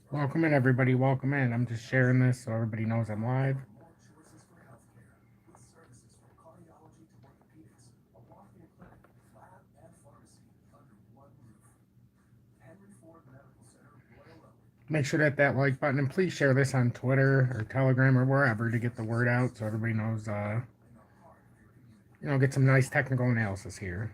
Welcome in, everybody. Welcome in. I'm just sharing this so everybody knows I'm live. Make sure to hit that like button and please share this on Twitter or Telegram or wherever to get the word out so everybody knows, get some nice technical analysis here.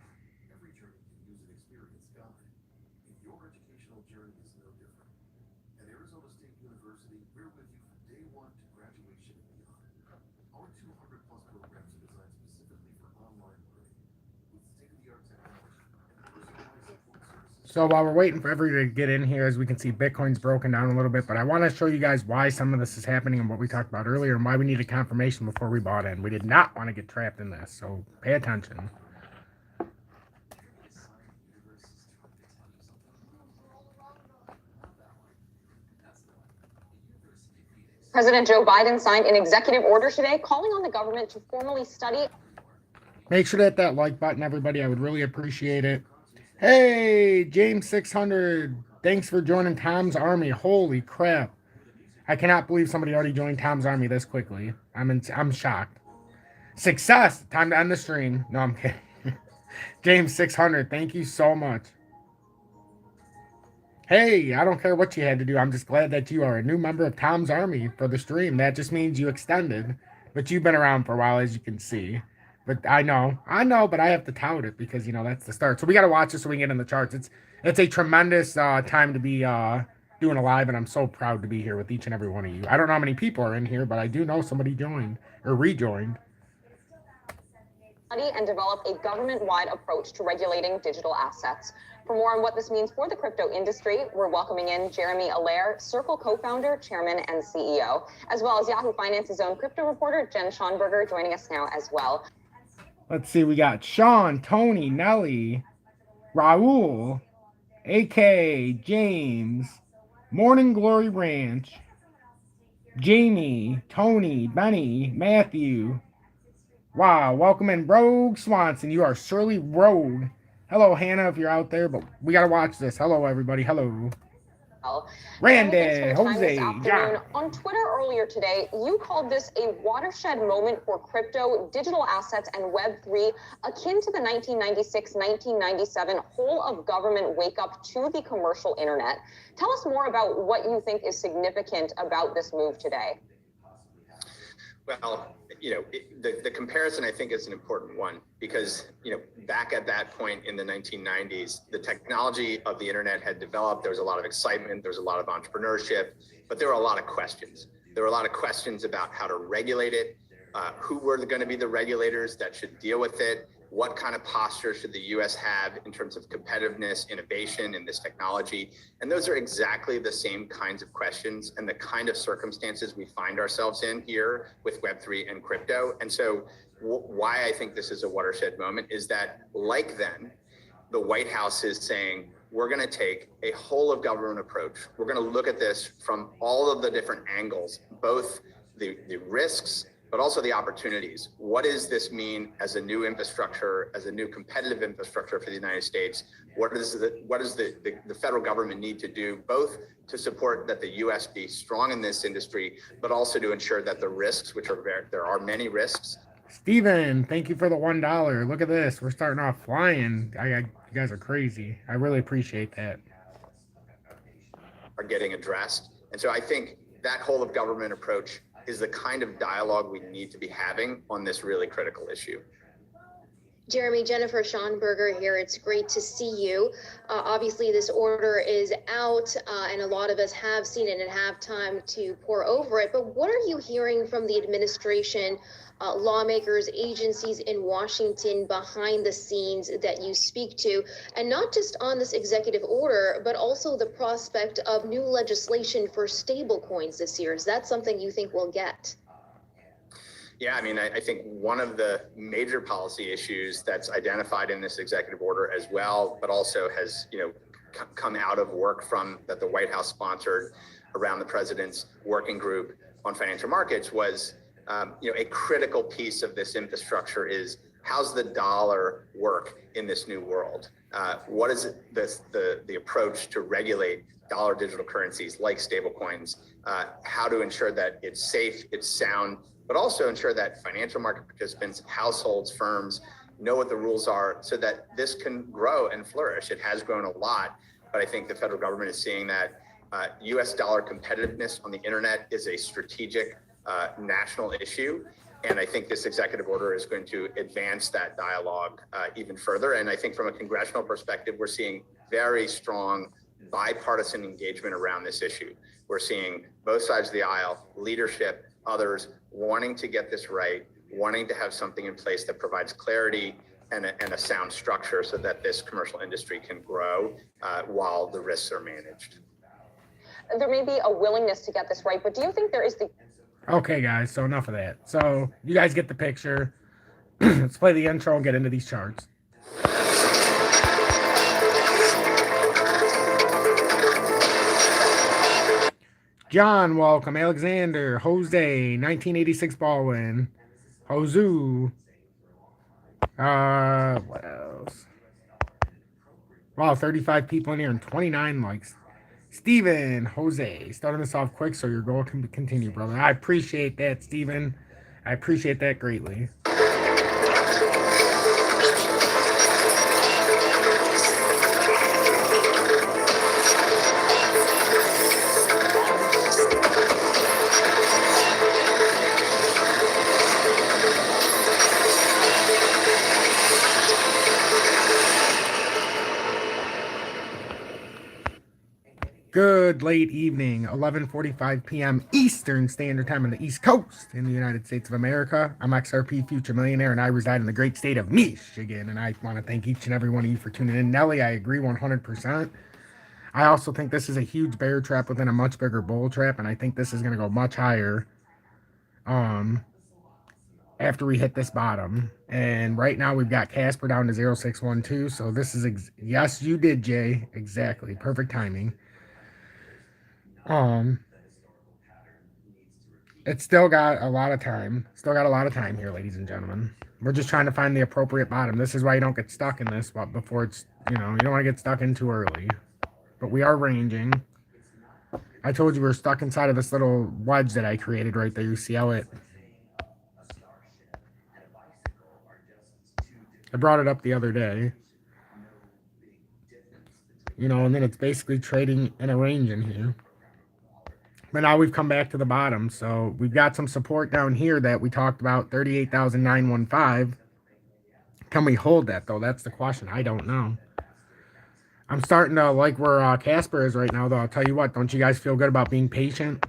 So while we're waiting for everybody to get in here, as we can see, Bitcoin's broken down a little bit, but I want to show you guys why some of this is happening and what we talked about earlier and why we needed confirmation before we bought in. We did not want to get trapped in this, so pay attention. President Joe Biden signed an executive order today calling on the government to formally study. Make sure to hit that like button, everybody. I would really appreciate it. Hey, James 600. Thanks for joining Tom's Army. Holy crap. I cannot believe somebody already joined Tom's Army this quickly. I'm shocked. Success. Time to end the stream. No, I'm kidding. James 600. Thank you so much. Hey, I don't care what you had to do. I'm just glad that you are a new member of Tom's Army for the stream. That just means you extended. But you've been around for a while, as you can see. But I know, but I have to tout it because, that's the start. So we got to watch this so we can get in the charts. It's a tremendous time to be doing a live, and I'm so proud to be here with each and every one of you. I don't know how many people are in here, but I do know somebody joined or rejoined. Study and develop a government-wide approach to regulating digital assets. For more on what this means for the crypto industry, we're welcoming in Jeremy Allaire, Circle co-founder, chairman, and CEO, as well as Yahoo Finance's own crypto reporter, Jen Schonberger, joining us now as well. Let's see, we got Sean, Tony, Nelly, Raul, AK, James, Morning Glory Ranch, Jamie, Tony, Benny, Matthew. Wow, welcome in Rogue Swanson. You are surely Rogue. Hello, Hannah, if you're out there, but we got to watch this. Hello, everybody. Hello. Randy, Jose, yeah. On Twitter earlier today, you called this a watershed moment for crypto, digital assets, and Web3, akin to the 1996-1997 whole of government wake up to the commercial internet. Tell us more about what you think is significant about this move today. Well, the comparison I think is an important one because, back at that point in the 1990s, the technology of the internet had developed. There was a lot of excitement. There was a lot of entrepreneurship, but there were a lot of questions. There were a lot of questions about how to regulate it, who were going to be the regulators that should deal with it, what kind of posture should the U.S. have in terms of competitiveness, innovation in this technology? And those are exactly the same kinds of questions and the kind of circumstances we find ourselves in here with Web3 and crypto. And so why I think this is a watershed moment is that, like then, the White House is saying, we're going to take a whole of government approach. We're going to look at this from all of the different angles, both the risks, but also the opportunities. What does this mean as a new infrastructure, as a new competitive infrastructure for the United States? What does the federal government need to do, both to support that the U.S. be strong in this industry, but also to ensure that the risks, which are there are many risks. Steven, thank you for the $1. Look at this. We're starting off flying. You guys are crazy. I really appreciate that. Are getting addressed. And so I think that whole of government approach is the kind of dialogue we need to be having on this really critical issue. Jeremy, Jennifer Schonberger here. It's great to see you. Obviously, this order is out, and a lot of us have seen it and have time to pore over it. But what are you hearing from the administration, lawmakers, agencies in Washington behind the scenes that you speak to, and not just on this executive order, but also the prospect of new legislation for stablecoins this year? Is that something you think we'll get? Yeah, I mean, I think one of the major policy issues that's identified in this executive order as well, but also has, come out of work that the White House sponsored around the president's working group on financial markets was, a critical piece of this infrastructure is how's the dollar work in this new world? what is the approach to regulate dollar digital currencies like stablecoins, how to ensure that it's safe, it's sound, but also ensure that financial market participants, households, firms know what the rules are so that this can grow and flourish. It has grown a lot, but I think the federal government is seeing that US dollar competitiveness on the internet is a strategic national issue. And I think this executive order is going to advance that dialogue even further. And I think from a congressional perspective, we're seeing very strong bipartisan engagement around this issue. We're seeing both sides of the aisle, leadership, others wanting to get this right, wanting to have something in place that provides clarity and a sound structure so that this commercial industry can grow while the risks are managed. There may be a willingness to get this right, but do you think there is the... Okay, guys, so enough of that. So you guys get the picture. Let's play the intro and get into these charts. John, welcome. Alexander, Jose, 1986 ball win. Josu. What else? Wow, 35 people in here and 29 likes. Steven, Jose, starting this off quick so your goal can continue, brother. I appreciate that, Steven. I appreciate that greatly. Good late evening, 11:45 p.m. Eastern Standard Time on the East Coast in the United States of America. I'm XRP Future Millionaire, and I reside in the great state of Michigan. And I want to thank each and every one of you for tuning in. Nelly, I agree 100%. I also think this is a huge bear trap within a much bigger bull trap, and I think this is going to go much higher after we hit this bottom. And right now we've got Cspr down to 0.612. So this is, yes, you did, Jay. Exactly. Perfect timing. It's still got a lot of time. Still got a lot of time here, ladies and gentlemen. We're just trying to find the appropriate bottom. This is why you don't get stuck in this, but before it's, you don't want to get stuck in too early. But we are ranging. I told you we're stuck inside of this little wedge that I created right there. You see how it... I brought it up the other day. And then it's basically trading in a range in here. But now we've come back to the bottom. So we've got some support down here that we talked about, 38,915. Can we hold that, though? That's the question. I don't know. I'm starting to like where Cspr is right now, though. I'll tell you what, don't you guys feel good about being patient?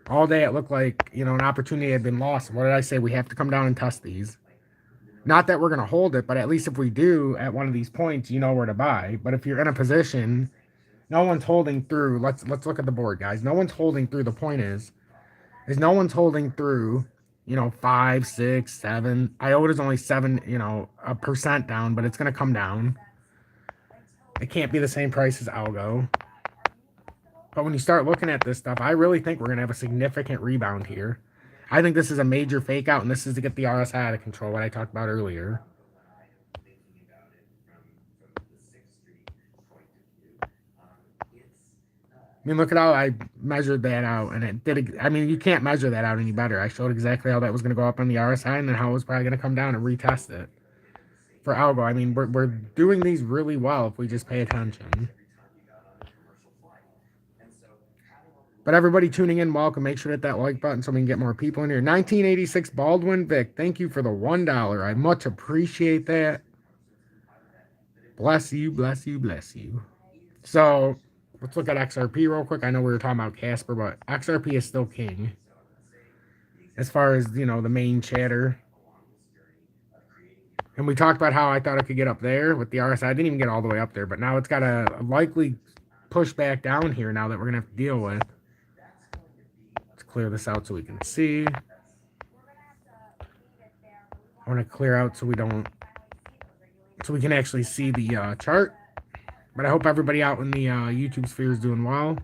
All day it looked like, an opportunity had been lost. What did I say? We have to come down and test these. Not that we're going to hold it, but at least if we do at one of these points, you know where to buy. But if you're in a position... No one's holding through. Let's look at the board, guys. No one's holding through. The point is no one's holding through, 5, 6, 7. IOTA's only 7, 1% down, but it's going to come down. It can't be the same price as algo. But when you start looking at this stuff, I really think we're going to have a significant rebound here. I think this is a major fake out, and this is to get the RSI out of control, what I talked about earlier. Look at how I measured that out, and it did. You can't measure that out any better. I showed exactly how that was going to go up on the RSI, and then how it was probably going to come down and retest it. For algo, we're doing these really well if we just pay attention. But everybody tuning in, welcome. Make sure to hit that like button so we can get more people in here. 1986 Baldwin Vic, thank you for the $1. I much appreciate that. Bless you, bless you, bless you. So... let's look at XRP real quick. I know we were talking about Cspr, but XRP is still king. As far as, the main chatter. And we talked about how I thought it could get up there with the RSI. I didn't even get all the way up there, but now it's got a likely push back down here now that we're going to have to deal with. Let's clear this out so we can see. I want to clear out so we can actually see the chart. But I hope everybody out in the YouTube sphere is doing well.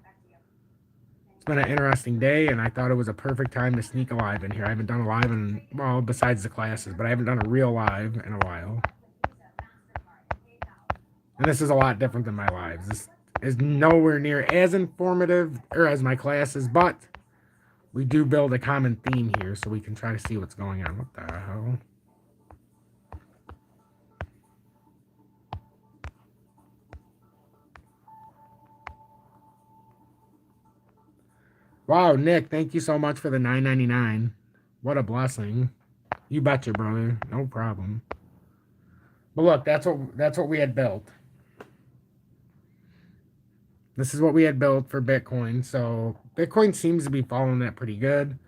It's been an interesting day, and I thought it was a perfect time to sneak a live in here. I haven't done a live in, besides the classes, but I haven't done a real live in a while. And this is a lot different than my lives. This is nowhere near as informative or as my classes, but we do build a common theme here so we can try to see what's going on. What the hell? Wow, Nick, thank you so much for the $9.99. What a blessing. You betcha, brother. No problem. But look, that's what we had built. This is what we had built for Bitcoin. So Bitcoin seems to be following that pretty good.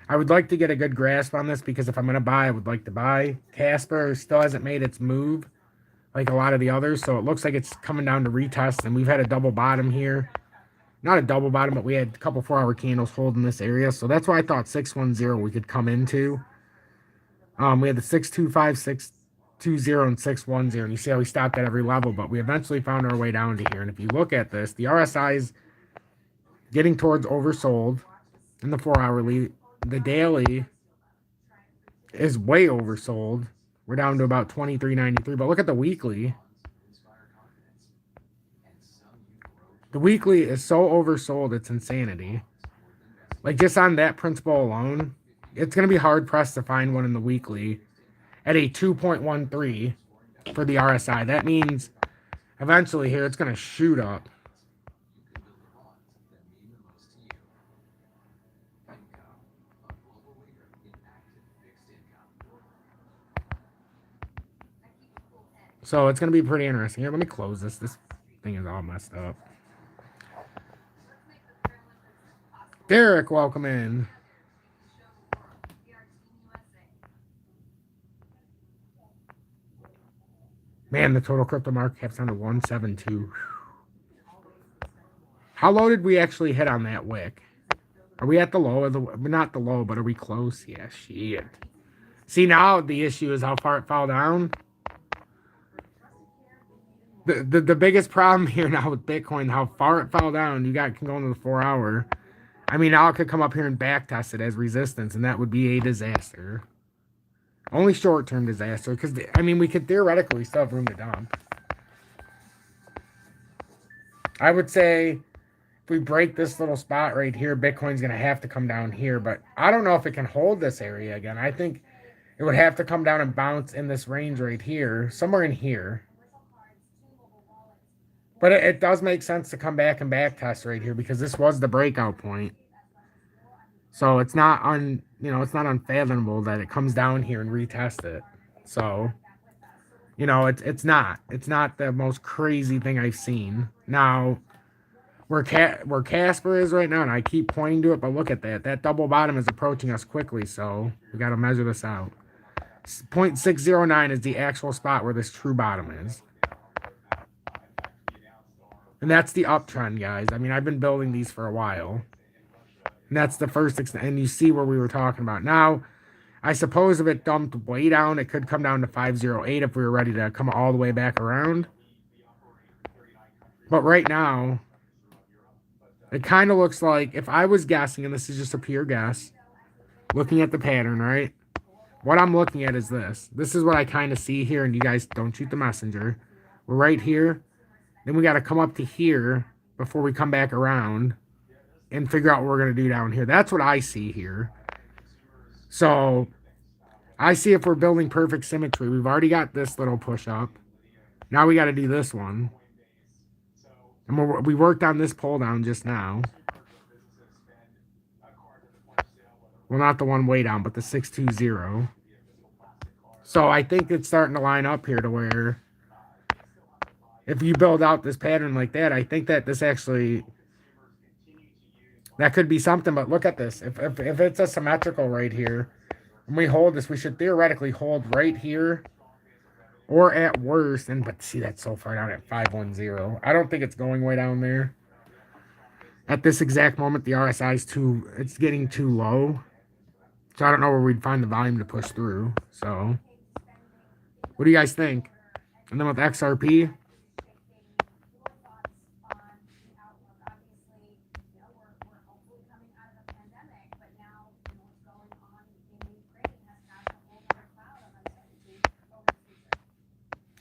I would like to get a good grasp on this because if I'm going to buy, I would like to buy. Cspr still hasn't made its move like a lot of the others. So it looks like it's coming down to retest. And we've had a double bottom here. Not a double bottom, but we had a couple 4-hour candles holding this area. So that's why I thought 610 we could come into. We had the 625, 620, and 610. And you see how we stopped at every level. But we eventually found our way down to here. And if you look at this, the RSI is getting towards oversold in the 4-hourly. The daily is way oversold. We're down to about 23.93. But look at the weekly. The weekly is so oversold, it's insanity. Like, just on that principle alone, it's going to be hard-pressed to find one in the weekly at a 2.13 for the RSI. That means eventually here it's going to shoot up. So it's going to be pretty interesting. Here, let me close this. This thing is all messed up. Derek, welcome in. Man, the total crypto market cap's down to 172. How low did we actually hit on that wick? Are we at the low? Not the low, but are we close? Yeah, shit. See, now the issue is how far it fell down. The biggest problem here now with Bitcoin, how far it fell down. You can go into the 4-hour. I mean, now it could come up here and backtest it as resistance, and that would be a disaster. Only short-term disaster, because, I mean, we could theoretically still have room to dump. I would say if we break this little spot right here, Bitcoin's going to have to come down here, but I don't know if it can hold this area again. I think it would have to come down and bounce in this range right here, somewhere in here. But it does make sense to come back and backtest right here because this was the breakout point. So it's not it's not unfathomable that it comes down here and retest it. So, it's not the most crazy thing I've seen. Now, where Cspr is right now, and I keep pointing to it, but look at that. That double bottom is approaching us quickly, so we got to measure this out. 0.609 is the actual spot where this true bottom is. And that's the uptrend, guys. I mean, I've been building these for a while. And that's the first extent. And you see where we were talking about. Now, I suppose if it dumped way down, it could come down to 508 if we were ready to come all the way back around. But right now, it kind of looks like, if I was guessing, and this is just a pure guess, looking at the pattern, right? What I'm looking at is this. This is what I kind of see here, and you guys don't shoot the messenger. We're right here. Then we got to come up to here before we come back around and figure out what we're going to do down here. That's what I see here. So I see if we're building perfect symmetry. We've already got this little push up. Now we got to do this one. And we worked on this pull down just now. Well, not the one way down, but the 620. So I think it's starting to line up here to where if you build out this pattern like that, I think that this actually, that could be something. But look at this. If it's a symmetrical right here, and we hold this, we should theoretically hold right here, or at worst, but see, that's so far down at 510. I don't think it's going way down there. At this exact moment, the RSI is it's getting too low. So I don't know where we'd find the volume to push through. So what do you guys think? And then with XRP,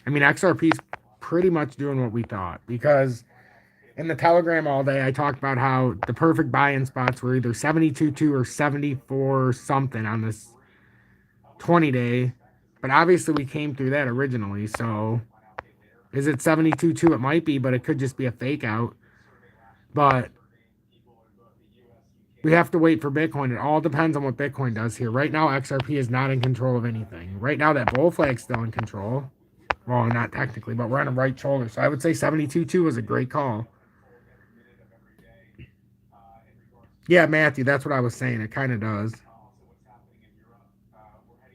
I mean, XRP is pretty much doing what we thought, because in the Telegram all day, I talked about how the perfect buy-in spots were either 72.2 or 74 something on this 20-day. But obviously we came through that originally. So is it 72.2? It might be, but it could just be a fake out. But we have to wait for Bitcoin. It all depends on what Bitcoin does here. Right now, XRP is not in control of anything. Right now, that bull flag's still in control. Well, not technically, but we're on the right shoulder. So I would say 72.2 was a great call. Yeah, Matthew, that's what I was saying. It kind of does.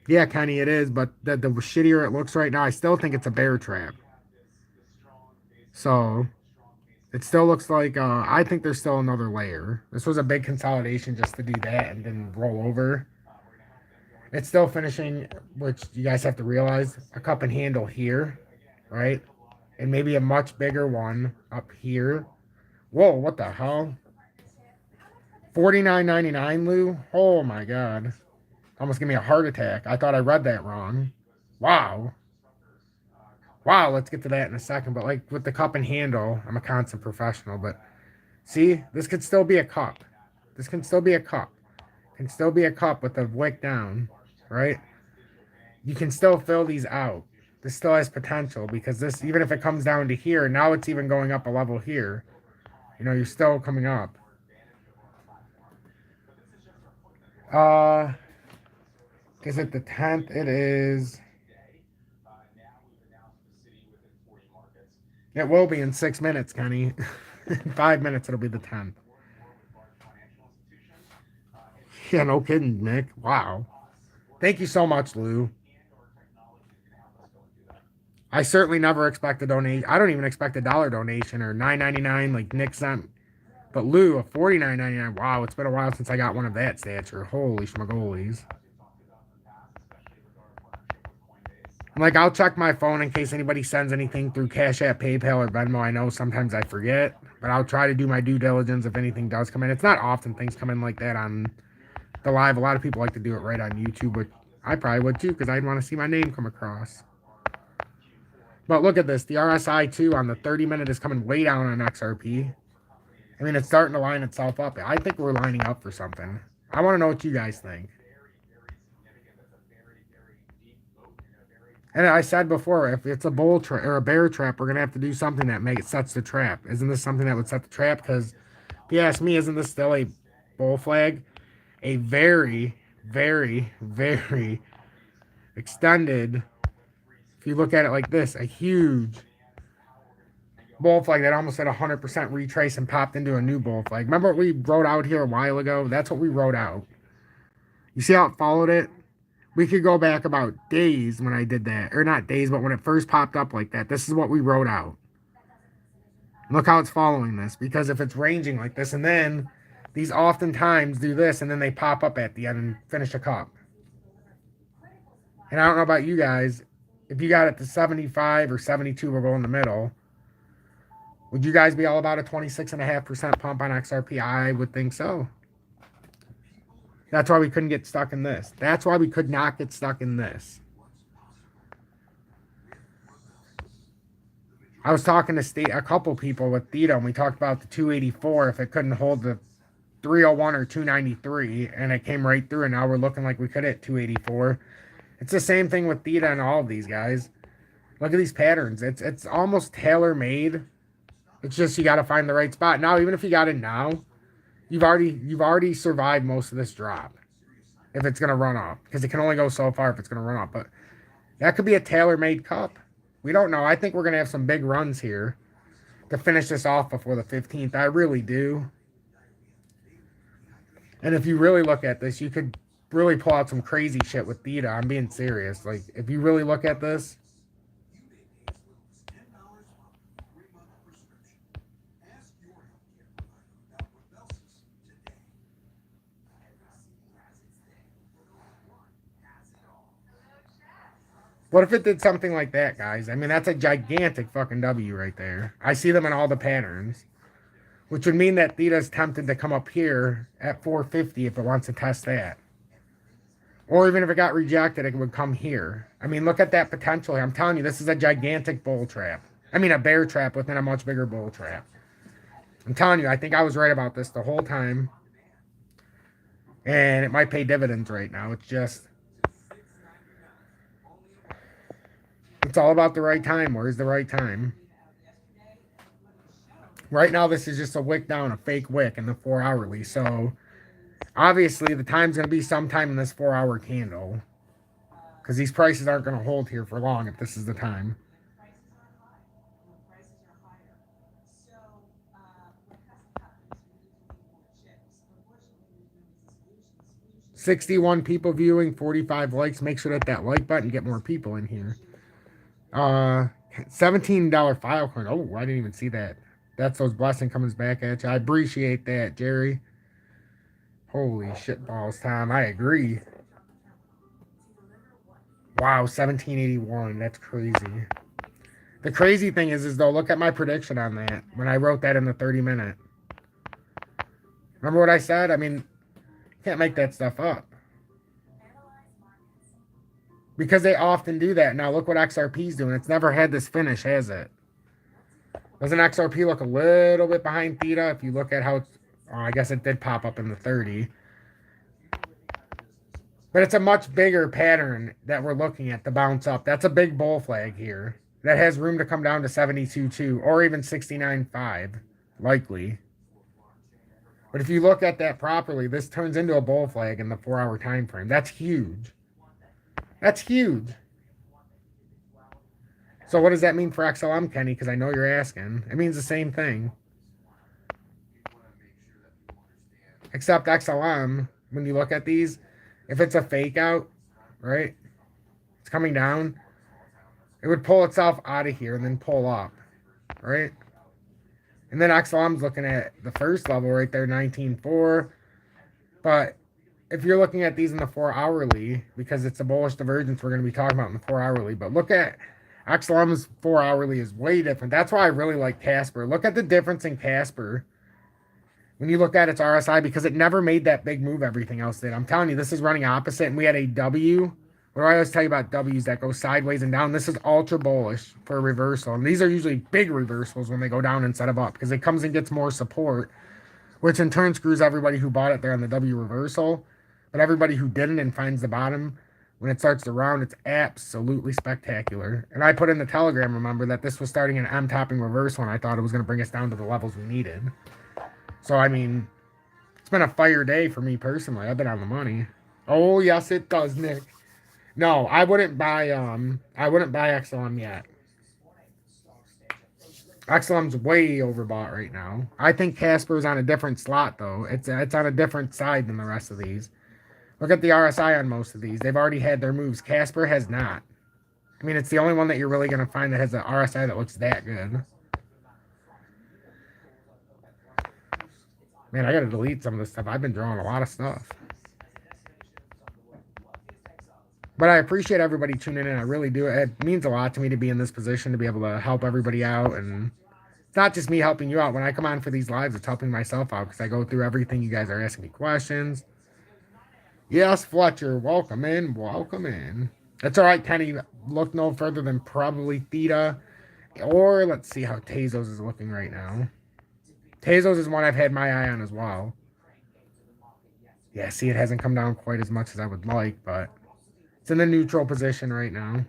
Yeah, Kenny, it is. But the shittier it looks right now, I still think it's a bear trap. So it still looks like, I think there's still another layer. This was a big consolidation just to do that and then roll over. It's still finishing, which you guys have to realize, a cup and handle here, right? And maybe a much bigger one up here. Whoa, what the hell? $49.99, Lou? Oh my God. Almost gave me a heart attack. I thought I read that wrong. Wow. Wow, let's get to that in a second. But like with the cup and handle, I'm a constant professional, but see, this could still be a cup. This can still be a cup. It can still be a cup with the wick down, right? You can still fill these out. This still has potential because this, even if it comes down to here, now it's even going up a level here. You know, you're still coming up. Is it the 10th? It is. It will be in 6 minutes, Kenny. In 5 minutes, it'll be the 10th. Yeah, no kidding, Nick. Wow. Thank you so much, Lou. I certainly never expect a donation. I don't even expect a dollar donation or $9.99 like Nick sent. But Lou, a $49.99. Wow, it's been a while since I got one of that stature. Holy schmagolies. Like, I'll check my phone in case anybody sends anything through Cash App, PayPal, or Venmo. I know sometimes I forget, but I'll try to do my due diligence if anything does come in. It's not often things come in like that on the live. A lot of people like to do it right on YouTube, but I probably would too because I'd want to see my name come across. But look at this. The RSI, too, on the 30-minute is coming way down on XRP. I mean, it's starting to line itself up. I think we're lining up for something. I want to know what you guys think. And I said before, if it's a bull trap or a bear trap, we're going to have to do something that sets the trap. Isn't this something that would set the trap? Because if you ask me, isn't this still a bull flag? A very, very, very extended, if you look at it like this, a huge bull flag that almost had 100% retrace and popped into a new bull flag. Remember what we wrote out here a while ago? That's what we wrote out. You see how it followed it? We could go back about days when I did that. Or not days, but when it first popped up like that. This is what we wrote out. Look how it's following this. Because if it's ranging like this, and then these oftentimes do this, and then they pop up at the end and finish a cup. And I don't know about you guys. If you got it to 75 or 72, we'll go in the middle. Would you guys be all about a 26.5% pump on XRP? I would think so. That's why we couldn't get stuck in this. That's why we could not get stuck in this. I was talking to a couple people with Theta, and we talked about the 284 if it couldn't hold the 301 or 293, and it came right through, and now we're looking like we could hit 284. It's the same thing with Theta and all of these guys. Look at these patterns. It's almost tailor-made. It's just you got to find the right spot. Now, even if you got it now, you've already survived most of this drop if it's going to run up, because it can only go so far if it's going to run up. But that could be a tailor-made cup. We don't know. I think we're going to have some big runs here to finish this off before the 15th. I really do. And if you really look at this, you could really pull out some crazy shit with Theta. I'm being serious. Like, if you really look at this, what if it did something like that, guys? I mean, that's a gigantic fucking W right there. I see them in all the patterns, which would mean that Theta's tempted to come up here at 450 if it wants to test that. Or even if it got rejected, it would come here. I mean, look at that potential here. I'm telling you, this is a gigantic bull trap. I mean, a bear trap within a much bigger bull trap. I'm telling you, I think I was right about this the whole time. And it might pay dividends right now. It's all about the right time. Where's the right time? Right now, this is just a wick down, a fake wick in the 4 hourly. So, obviously, the time's going to be sometime in this 4 hour candle. Because these prices aren't going to hold here for long if this is the time. 61 people viewing, 45 likes. Make sure that like button, get more people in here. $17 file coin. Oh, I didn't even see that. That's those blessing coming back at you. I appreciate that, Jerry. Holy shit balls, Tom. I agree. Wow, 1781. That's crazy. The crazy thing is though, look at my prediction on that when I wrote that in the 30-minute. Remember what I said? I mean, you can't make that stuff up. Because they often do that. Now look what XRP's doing. It's never had this finish, has it? Doesn't XRP look a little bit behind Theta? If you look at how it's... Oh, I guess it did pop up in the 30. But it's a much bigger pattern that we're looking at, the bounce up. That's a big bull flag here. That has room to come down to 72.2 or even 69.5, likely. But if you look at that properly, this turns into a bull flag in the 4 hour time frame. That's huge. That's huge. So what does that mean for XLM, Kenny? Because I know you're asking. It means the same thing. Except XLM, when you look at these, if it's a fake out, right? It's coming down. It would pull itself out of here and then pull up, right? And then XLM's looking at the first level right there, 19.4. But if you're looking at these in the 4 hourly, because it's a bullish divergence we're going to be talking about in the 4 hourly, but look at XLM's 4 hourly is way different. That's why I really like Cspr. Look at the difference in Cspr when you look at its RSI, because it never made that big move everything else did. I'm telling you, this is running opposite, and we had a W. What do I always tell you about W's that go sideways and down? This is ultra bullish for a reversal, and these are usually big reversals when they go down instead of up, because it comes and gets more support, which in turn screws everybody who bought it there on the W reversal. But everybody who didn't and finds the bottom, when it starts to round, it's absolutely spectacular. And I put in the Telegram, remember, that this was starting an M-topping reversal, and I thought it was going to bring us down to the levels we needed. So, I mean, it's been a fire day for me personally. I've been on the money. Oh, yes, it does, Nick. No, I wouldn't buy XLM yet. XLM's way overbought right now. I think Casper's on a different slot, though. It's on a different side than the rest of these. Look at the RSI on most of these. They've already had their moves. Cspr has not. I mean, it's the only one that you're really going to find that has an RSI that looks that good. Man, I got to delete some of this stuff. I've been drawing a lot of stuff. But I appreciate everybody tuning in. I really do. It means a lot to me to be in this position, to be able to help everybody out. And it's not just me helping you out. When I come on for these lives, it's helping myself out because I go through everything. You guys are asking me questions. Yes, Fletcher, welcome in, welcome in. That's all right, Kenny. Look no further than probably Theta. Or let's see how Tezos is looking right now. Tezos is one I've had my eye on as well. Yeah, see, it hasn't come down quite as much as I would like, but it's in the neutral position right now.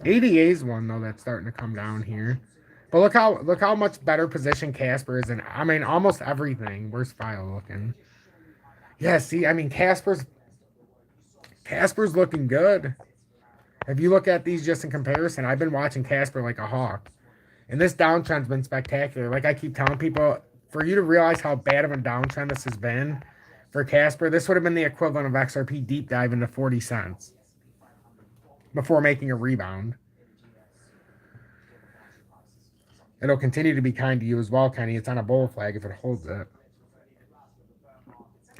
ADA's one though that's starting to come down here. But look how much better position Cspr is in. I mean, almost everything. Where's file looking? Yeah, see, I mean, Casper's looking good. If you look at these just in comparison, I've been watching Cspr like a hawk. And this downtrend's been spectacular. Like I keep telling people, for you to realize how bad of a downtrend this has been for Cspr, this would have been the equivalent of XRP deep dive into 40 cents before making a rebound. It'll continue to be kind to you as well, Kenny. It's on a bull flag if it holds it.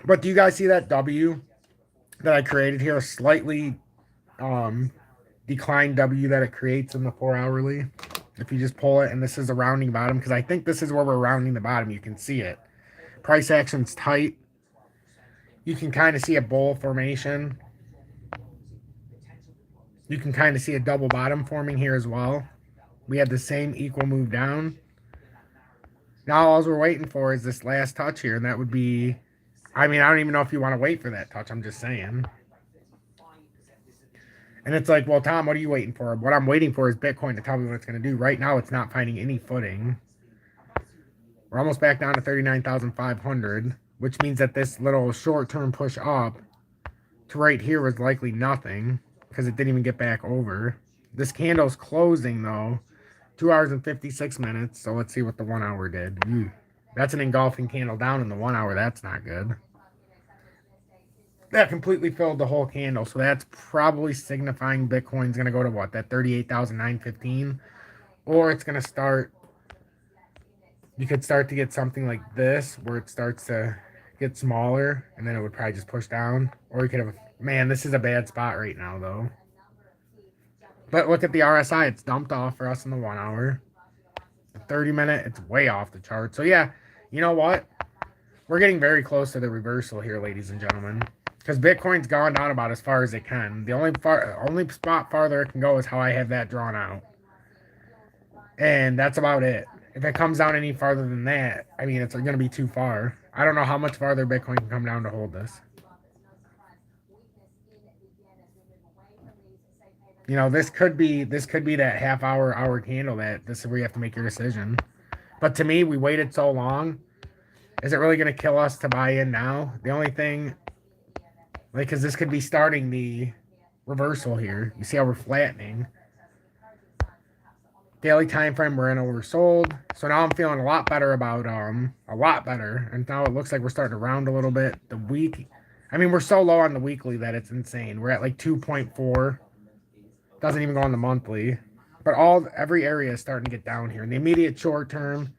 But do you guys see that W that I created here? A slightly declined W that it creates in the 4 hourly. If you just pull it, and this is a rounding bottom, because I think this is where we're rounding the bottom. You can see it. Price action's tight. You can kind of see a bowl formation. You can kind of see a double bottom forming here as well. We had the same equal move down. Now all we're waiting for is this last touch here, and that would be, I mean, I don't even know if you want to wait for that touch. I'm just saying. And it's like, well, Tom, what are you waiting for? What I'm waiting for is Bitcoin to tell me what it's going to do. Right now, it's not finding any footing. We're almost back down to 39,500, which means that this little short-term push up to right here was likely nothing because it didn't even get back over. This candle's closing, though, 2 hours and 56 minutes. So let's see what the 1 hour did. That's an engulfing candle down in the 1 hour. That's not good. That completely filled the whole candle. So that's probably signifying Bitcoin's going to go to what? That 38,915? Or it's going to start, you could start to get something like this where it starts to get smaller and then it would probably just push down. Or you could have, man, this is a bad spot right now though. But look at the RSI. It's dumped off for us in the 1 hour. The 30-minute, it's way off the chart. So yeah, you know what? We're getting very close to the reversal here, ladies and gentlemen. Because Bitcoin's gone down about as far as it can. The only spot farther it can go is how I have that drawn out. And that's about it. If it comes down any farther than that, I mean, it's going to be too far. I don't know how much farther Bitcoin can come down to hold this. You know, this could be that hour candle that this is where you have to make your decision. But to me, we waited so long. Is it really going to kill us to buy in now? The only thing, like, because this could be starting the reversal here. You see how we're flattening. Daily time frame, we're in oversold. So now I'm feeling a lot better about, a lot better. And now it looks like we're starting to round a little bit. The week, I mean, we're so low on the weekly that it's insane. We're at like 2.4. Doesn't even go on the monthly. But every area is starting to get down here. In the immediate short term,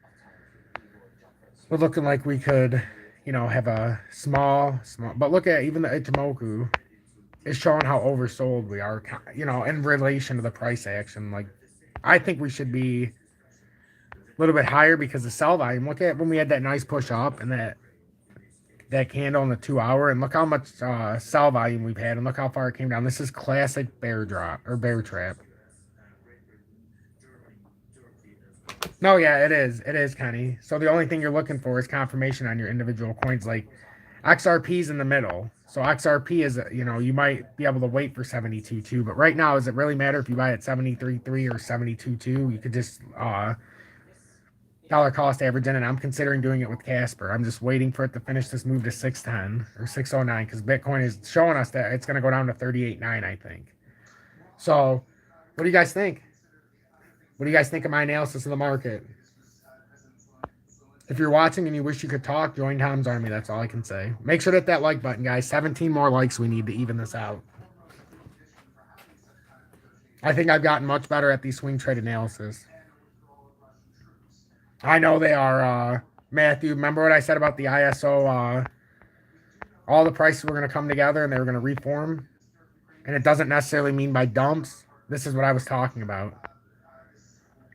we're looking like we could, you know, have a small, but look at even the Ichimoku is showing how oversold we are, you know, in relation to the price action. Like, I think we should be a little bit higher because of sell volume. Look at when we had that nice push up and that candle in the 2 hour, and look how much sell volume we've had, and look how far it came down. This is classic bear drop or bear trap. No, yeah, it is, Kenny. So the only thing you're looking for is confirmation on your individual coins. Like XRP's in the middle. So XRP is, you know, you might be able to wait for 72.2, but right now, does it really matter if you buy at 73.3 or 72.2? You could just dollar cost average in, and I'm considering doing it with Cspr. I'm just waiting for it to finish this move to 610 or 609 because Bitcoin is showing us that it's going to go down to 38.9, I think. So what do you guys think? What do you guys think of my analysis of the market? If you're watching and you wish you could talk, join Tom's Army. That's all I can say. Make sure to hit that like button, guys. 17 more likes we need to even this out. I think I've gotten much better at these swing trade analysis. I know they are, Matthew. Remember what I said about the ISO? All the prices were going to come together and they were going to reform. And it doesn't necessarily mean by dumps. This is what I was talking about.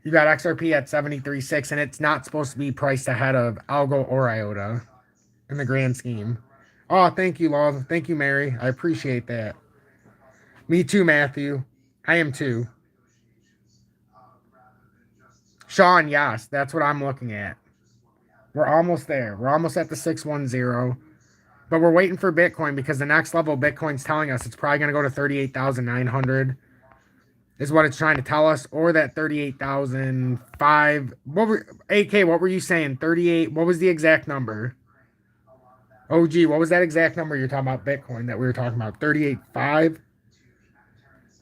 You got XRP at 73.6, and it's not supposed to be priced ahead of Algo or IOTA in the grand scheme. Oh, thank you, love. Thank you, Mary. I appreciate that. Me too, Matthew. I am too. Sean, yes, that's what I'm looking at. We're almost there. We're almost at the 610. But we're waiting for Bitcoin because the next level Bitcoin's telling us it's probably going to go to 38,900. Is what it's trying to tell us, or that 38,005. AK, what were you saying? 38. What was the exact number? OG, what was that exact number you're talking about Bitcoin that we were talking about? 38.5.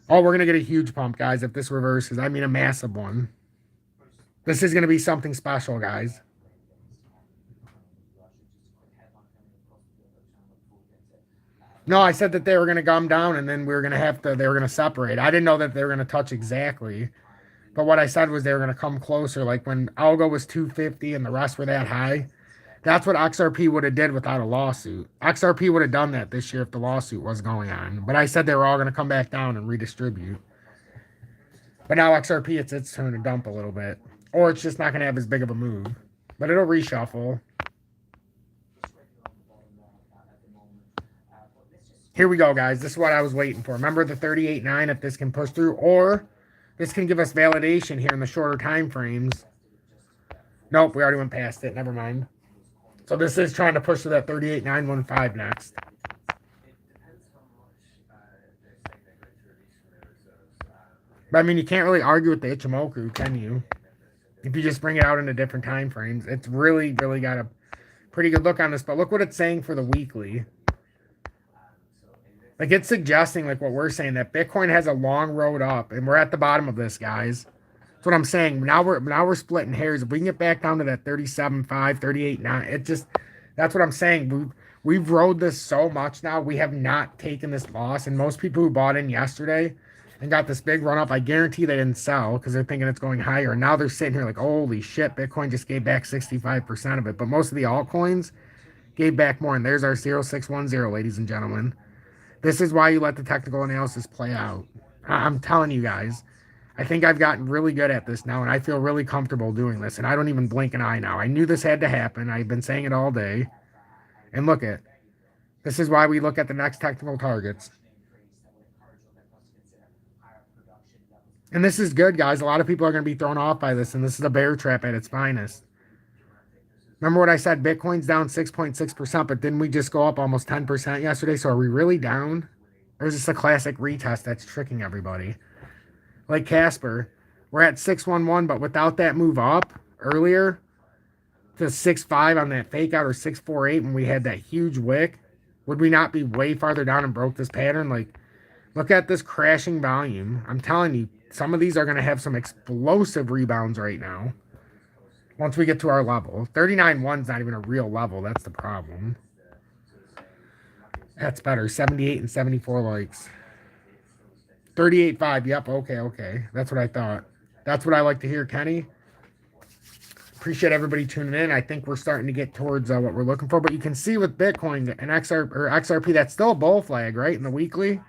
Oh, we're gonna get a huge pump, guys, if this reverses. I mean, a massive one. This is gonna be something special, guys. No, I said that they were going to gum down and then we were going to they were going to separate. I didn't know that they were going to touch exactly. But what I said was they were going to come closer. Like when Algo was 250 and the rest were that high. That's what XRP would have did without a lawsuit. XRP would have done that this year if the lawsuit was going on. But I said they were all going to come back down and redistribute. But now XRP, it's its turn to dump a little bit. Or it's just not going to have as big of a move. But it'll reshuffle. Here we go, guys. This is what I was waiting for. Remember the 38.9 if this can push through, or this can give us validation here in the shorter time frames. Nope, we already went past it. Never mind. So this is trying to push to that 38.915 next. But I mean, you can't really argue with the Ichimoku, can you? If you just bring it out into different time frames. It's really got a pretty good look on this. But look what it's saying for the weekly. Like, it's suggesting, like what we're saying, that Bitcoin has a long road up, and we're at the bottom of this, guys. That's what I'm saying. Now we're splitting hairs. If we can get back down to that 37.5, 38.9, it just, that's what I'm saying. We've rode this so much now. We have not taken this loss, and most people who bought in yesterday and got this big run up, I guarantee they didn't sell because they're thinking it's going higher. And now they're sitting here like, holy shit, Bitcoin just gave back 65% of it. But most of the altcoins gave back more. And there's our 0610, ladies and gentlemen. This is why you let the technical analysis play out. I'm telling you guys, I think I've gotten really good at this now, and I feel really comfortable doing this, and I don't even blink an eye now. I knew this had to happen. I've been saying it all day. And look at, this is why we look at the next technical targets. And this is good, guys. A lot of people are going to be thrown off by this, and this is a bear trap at its finest. Remember what I said? Bitcoin's down 6.6%, but didn't we just go up almost 10% yesterday? So are we really down? Or is this a classic retest that's tricking everybody? Like Cspr, we're at 611, but without that move up earlier to 6.5 on that fake out, or 6.48 when we had that huge wick, would we not be way farther down and broke this pattern? Like, look at this crashing volume. I'm telling you, some of these are going to have some explosive rebounds right now. Once we get to our level. 39.1 is not even a real level. That's the problem. That's better. 78 and 74 likes. 38.5. Yep. Okay. That's what I thought. That's what I like to hear, Kenny. Appreciate everybody tuning in. I think we're starting to get towards what we're looking for. But you can see with Bitcoin and XRP, that's still a bull flag, right? In the weekly.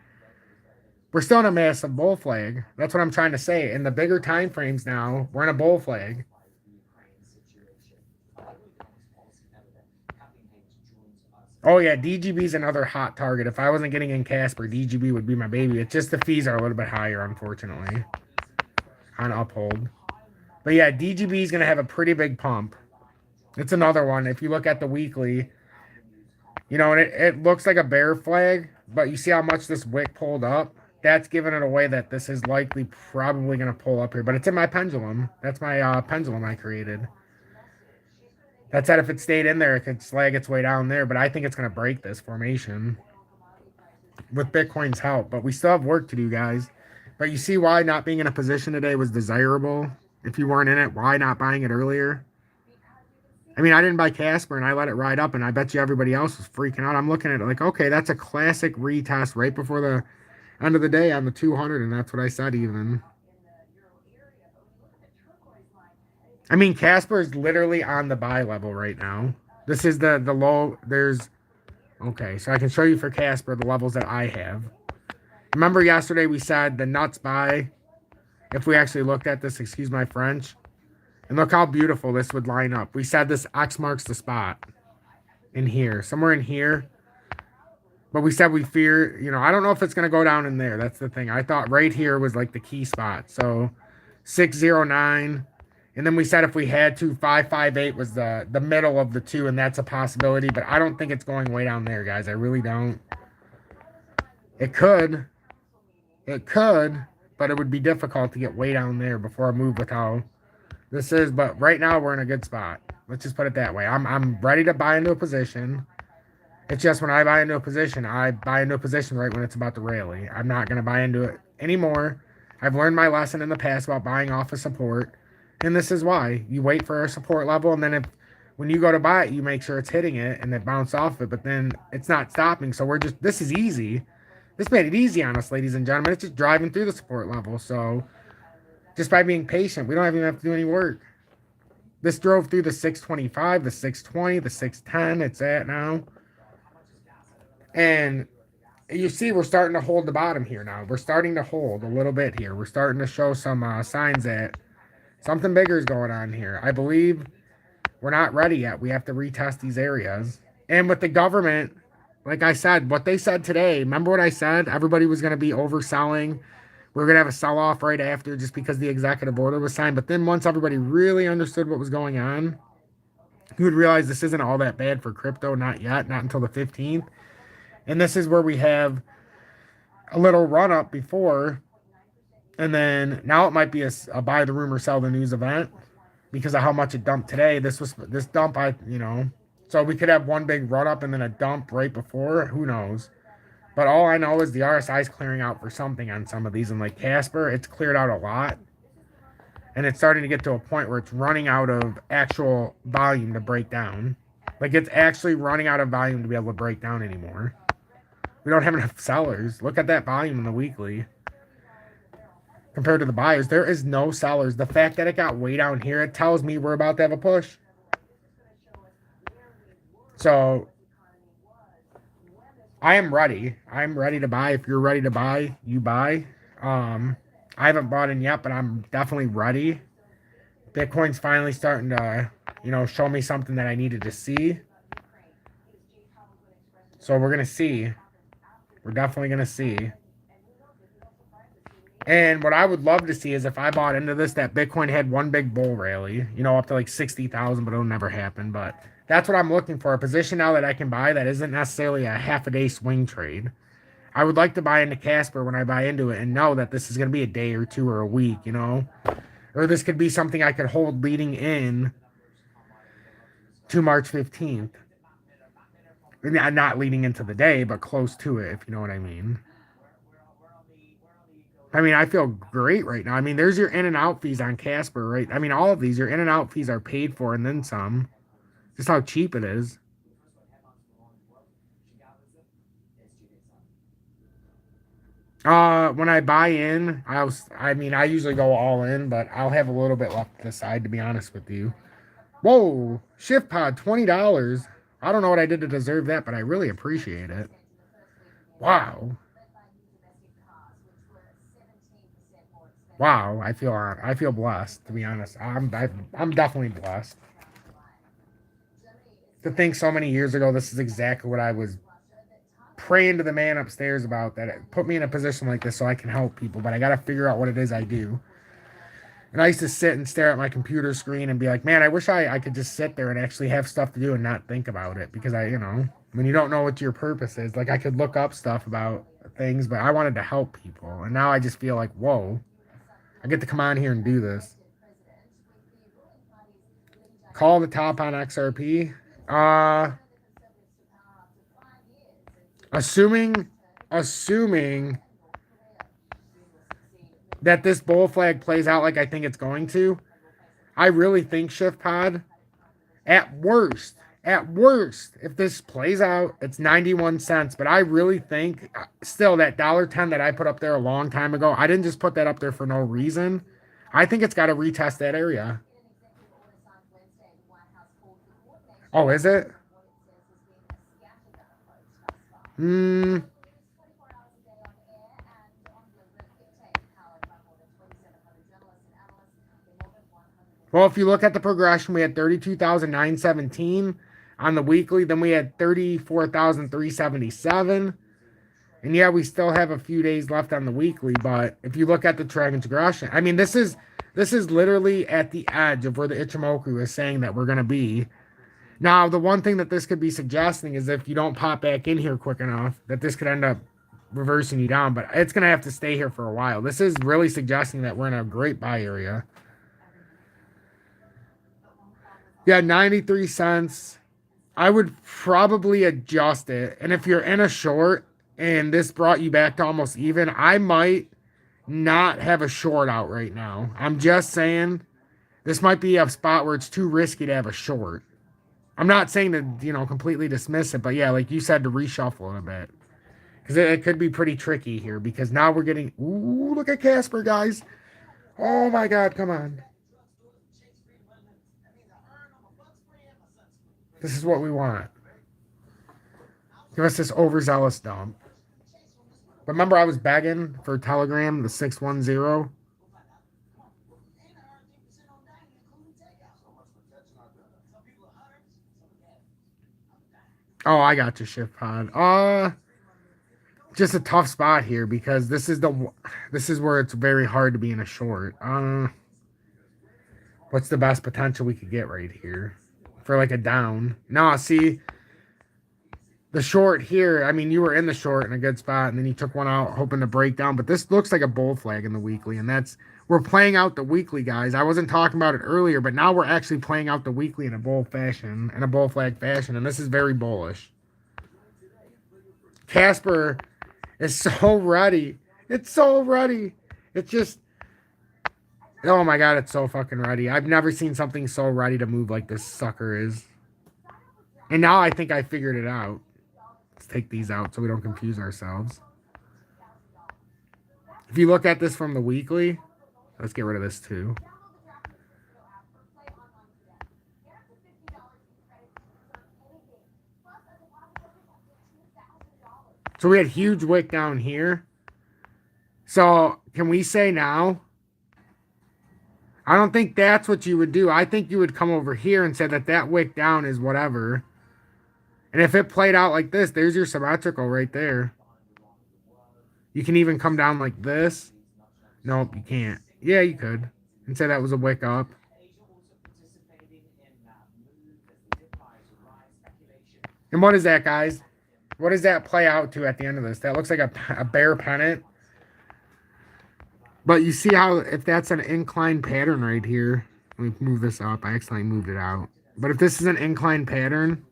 We're still in a massive bull flag. That's what I'm trying to say. In the bigger time frames now, we're in a bull flag. Oh, yeah, DGB is another hot target. If I wasn't getting in Cspr, DGB would be my baby. It's just the fees are a little bit higher, unfortunately, on Uphold. But, yeah, DGB is going to have a pretty big pump. It's another one. If you look at the weekly, you know, and it looks like a bear flag, but you see how much this wick pulled up? That's giving it away that this is likely probably going to pull up here. But it's in my pendulum. That's my pendulum I created. That said, if it stayed in there, it could slag its way down there. But I think it's going to break this formation with Bitcoin's help. But we still have work to do, guys. But you see why not being in a position today was desirable? If you weren't in it, why not buying it earlier? I mean, I didn't buy Cspr, and I let it ride up, and I bet you everybody else was freaking out. I'm looking at it like, okay, that's a classic retest right before the end of the day on the 200, and that's what I said even. I mean, Cspr is literally on the buy level right now. This is the low. There's, okay, so I can show you for Cspr the levels that I have. Remember yesterday we said the nuts buy, if we actually looked at this, excuse my French, and look how beautiful this would line up. We said this X marks the spot in here, somewhere in here. But we said we fear, you know, I don't know if it's going to go down in there. That's the thing. I thought right here was like the key spot. So 609. And then we said if we had to, 558 was the middle of the two, and that's a possibility. But I don't think it's going way down there, guys. I really don't. It could. It could, but it would be difficult to get way down there before I move with how this is. But right now, we're in a good spot. Let's just put it that way. I'm ready to buy into a position. It's just when I buy into a position, I buy into a position right when it's about to rally. I'm not going to buy into it anymore. I've learned my lesson in the past about buying off of support. And this is why. You wait for a support level, and then when you go to buy it, you make sure it's hitting it and it bounced off it, but then it's not stopping. So this is easy. This made it easy on us, ladies and gentlemen. It's just driving through the support level. So just by being patient, we don't even have to do any work. This drove through the 625, the 620, the 610 it's at now. And you see we're starting to hold the bottom here now. We're starting to hold a little bit here. We're starting to show some signs that something bigger is going on here. I believe we're not ready yet. We have to retest these areas. And with the government like I said, what they said today, remember what I said? Everybody was going to be overselling. We are going to have a sell-off right after just because the executive order was signed. But then once everybody really understood what was going on, you would realize this isn't all that bad for crypto. Not yet, not until the 15th. And this is where we have a little run-up before. And then now it might be a buy the rumor, sell the news event because of how much it dumped today. This dump, so we could have one big run-up and then a dump right before. Who knows? But all I know is the RSI is clearing out for something on some of these. And like Cspr, it's cleared out a lot. And it's starting to get to a point where it's running out of actual volume to break down. Like it's actually running out of volume to be able to break down anymore. We don't have enough sellers. Look at that volume in the weekly. Compared to the buyers, there is no sellers. The fact that it got way down here, it tells me we're about to have a push. So I am ready. I'm ready to buy. If you're ready to buy, you buy. I haven't bought in yet, but I'm definitely ready. Bitcoin's finally starting to, show me something that I needed to see. So we're going to see. We're definitely going to see. And what I would love to see is if I bought into this, that Bitcoin had one big bull rally, up to like 60,000, but it'll never happen. But that's what I'm looking for. A position now that I can buy that isn't necessarily a half a day swing trade. I would like to buy into Cspr when I buy into it and know that this is going to be a day or two or a week, Or this could be something I could hold leading in to March 15th. Not leading into the day, but close to it, if you know what I mean. I feel great right now. There's your in and out fees on Cspr, right? All of these, your in and out fees are paid for and then some. Just how cheap it is. When I buy in, I usually go all in, but I'll have a little bit left to the side, to be honest with you. Whoa, Shift Pod, $20. I don't know what I did to deserve that, but I really appreciate it. Wow. Wow, I feel blessed, to be honest. I'm definitely blessed. To think so many years ago, this is exactly what I was praying to the man upstairs about, that it put me in a position like this so I can help people, but I got to figure out what it is I do. And I used to sit and stare at my computer screen and be like, man, I wish I could just sit there and actually have stuff to do and not think about it, because when you don't know what your purpose is, like I could look up stuff about things, but I wanted to help people. And now I just feel like, whoa, I get to come on here and do this. Call the top on XRP. Assuming that this bull flag plays out like I think it's going to, I really think Shift Pod, at worst, if this plays out, it's 91 cents. But I really think still that $1.10 that I put up there a long time ago, I didn't just put that up there for no reason. I think it's got to retest that area. Oh, is it? Well, if you look at the progression, we had 32,917 on the weekly. Then we had 34,377. And yeah, we still have a few days left on the weekly. But if you look at the progression, this is literally at the edge of where the Ichimoku is saying that we're going to be. Now, the one thing that this could be suggesting is if you don't pop back in here quick enough, that this could end up reversing you down. But it's going to have to stay here for a while. This is really suggesting that we're in a great buy area. Yeah, 93 cents. I would probably adjust it. And if you're in a short and this brought you back to almost even, I might not have a short out right now. I'm just saying this might be a spot where it's too risky to have a short. I'm not saying to, completely dismiss it, but yeah, like you said, to reshuffle it a bit. Because it could be pretty tricky here, because now we're getting, ooh, look at Cspr, guys. Oh my God, come on. This is what we want. Give us this overzealous dump. Remember I was begging for Telegram, the 610? Oh, I got you, Shift Pod. Just a tough spot here because this is where it's very hard to be in a short. What's the best potential we could get right here for like a down? No, see the short here. I mean, you were in the short in a good spot, and then you took one out hoping to break down. But this looks like a bull flag in the weekly, and we're playing out the weekly, guys. I wasn't talking about it earlier, but now we're actually playing out the weekly in a bull flag fashion, and this is very bullish. Cspr is so ready. It's so ready. It's just, oh my God, it's so fucking ready. I've never seen something so ready to move like this sucker is. And now I think I figured it out. Let's take these out so we don't confuse ourselves. If you look at this from the weekly, let's get rid of this too. So we had huge wick down here. So can we say now? I don't think that's what you would do. I think you would come over here and say that wick down is whatever. And if it played out like this, there's your symmetrical right there. You can even come down like this. Nope, you can't. Yeah, you could. And say that was a wick up. And what is that, guys? What does that play out to at the end of this? That looks like a bear pennant. But you see how, if that's an inclined pattern right here, let me move this up. I accidentally moved it out. But if this is an inclined pattern,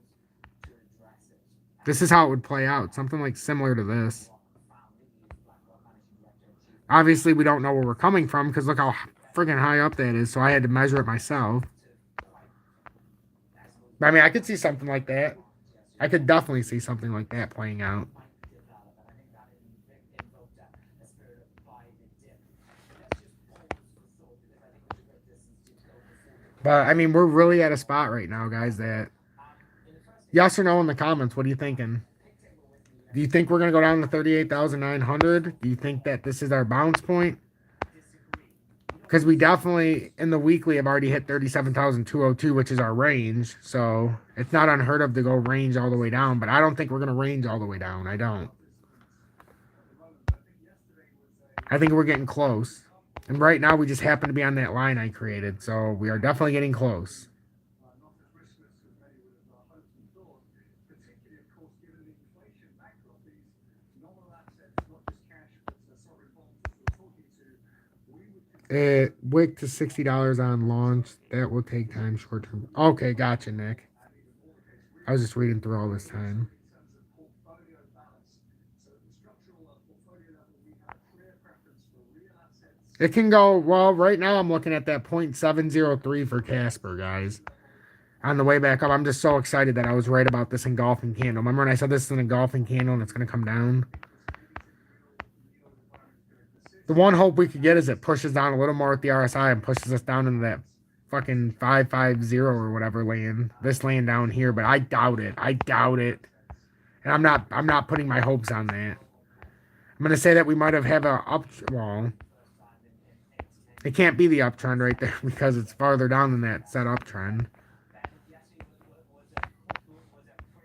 this is how it would play out. Something like similar to this. Obviously, we don't know where we're coming from because look how freaking high up that is. So I had to measure it myself. But I mean, I could see something like that. I could definitely see something like that playing out. But, I mean, we're really at a spot right now, guys, that... Yes or no in the comments, what are you thinking? Do you think we're going to go down to 38,900? Do you think that this is our bounce point? Because we definitely, in the weekly, have already hit 37,202, which is our range. So, it's not unheard of to go range all the way down. But I don't think we're going to range all the way down. I don't. I think we're getting close. And right now, we just happen to be on that line I created. So, we are definitely getting close. Wick to $60 on launch. That will take time short term. Okay, gotcha, Nick. I was just reading through all this time. It can go, well, right now I'm looking at that 0.703 for Cspr, guys. On the way back up, I'm just so excited that I was right about this engulfing candle. Remember when I said this is an engulfing candle and it's going to come down? The one hope we could get is it pushes down a little more with the RSI and pushes us down into that fucking 550 or whatever land. This land down here, but I doubt it. I doubt it. And I'm not putting my hopes on that. I'm gonna say that we might have a up. Well, it can't be the uptrend right there because it's farther down than that set uptrend.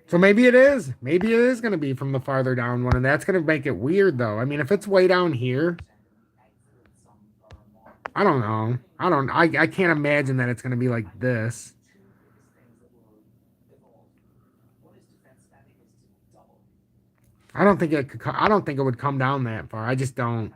So maybe it is. Maybe it is gonna be from the farther down one, and that's gonna make it weird though. I mean, if it's way down here. I don't know. I can't imagine that it's going to be like this. I don't think it would come down that far. I just don't.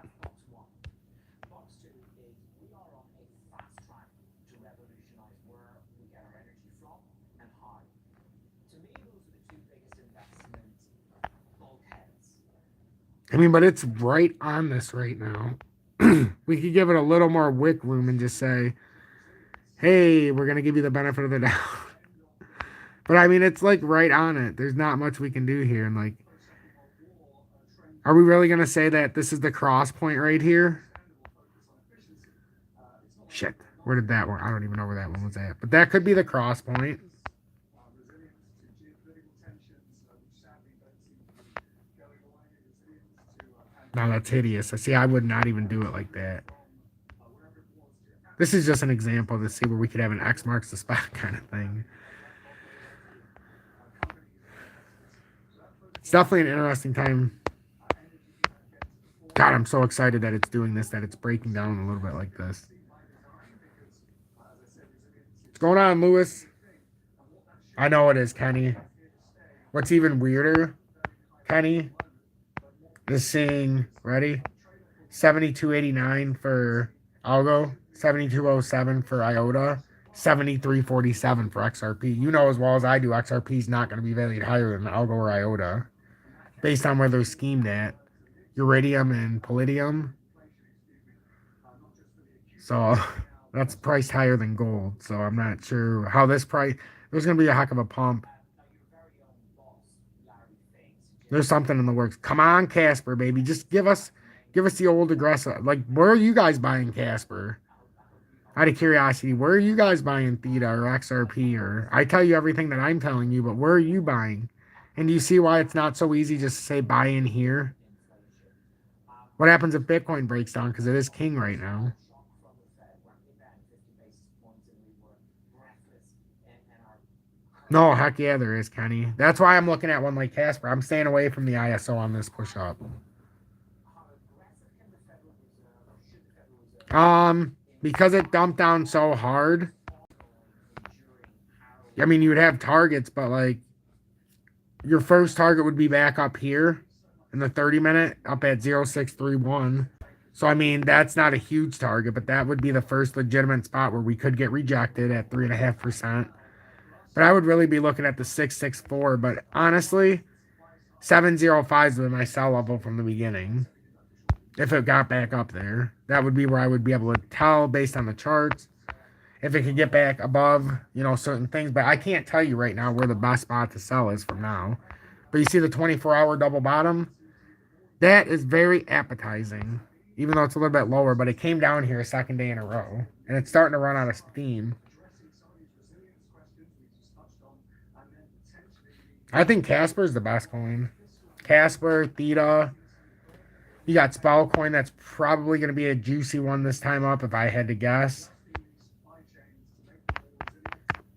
I mean, but it's right on this right now. We could give it a little more wick room and just say, hey, we're going to give you the benefit of the doubt. But I mean, it's like right on it. There's not much we can do here. And like, are we really going to say that this is the cross point right here? Shit. Where did that one? I don't even know where that one was at. But that could be the cross point. No, that's hideous. I see. I would not even do it like that. This is just an example to see where we could have an X marks the spot kind of thing. It's definitely an interesting time. God, I'm so excited that it's doing this, that it's breaking down a little bit like this. What's going on, Lewis? I know it is, Kenny. What's even weirder, Kenny, is seeing, ready? 72.89 for Algo, 72.07 for IOTA, 73.47 for XRP. You know as well as I do, XRP is not going to be valued higher than Algo or IOTA based on where they're schemed at. Iridium and Palladium. So that's priced higher than gold. So I'm not sure how this price. There's going to be a heck of a pump. There's something in the works. Come on, Cspr, baby. Just give us the old aggressive. Like, where are you guys buying Cspr? Out of curiosity, where are you guys buying Theta or XRP? Or I tell you everything that I'm telling you, but where are you buying? And do you see why it's not so easy just to say buy in here? What happens if Bitcoin breaks down? Because it is king right now. No, heck yeah, there is, Kenny. That's why I'm looking at one like Cspr. I'm staying away from the ISO on this push up. Because it dumped down so hard. I mean, you would have targets, but like your first target would be back up here in the 30-minute, up at 0.631. So, I mean, that's not a huge target, but that would be the first legitimate spot where we could get rejected at 3.5%. But I would really be looking at the 664. But honestly, 705 is my sell level from the beginning. If it got back up there, that would be where I would be able to tell based on the charts if it could get back above, you know, certain things. But I can't tell you right now where the best spot to sell is from now. But you see the 24-hour double bottom? That is very appetizing, even though it's a little bit lower. But it came down here a second day in a row, and it's starting to run out of steam. I think Cspr is the best coin. Cspr, Theta. You got Spell coin. That's probably going to be a juicy one this time up if I had to guess.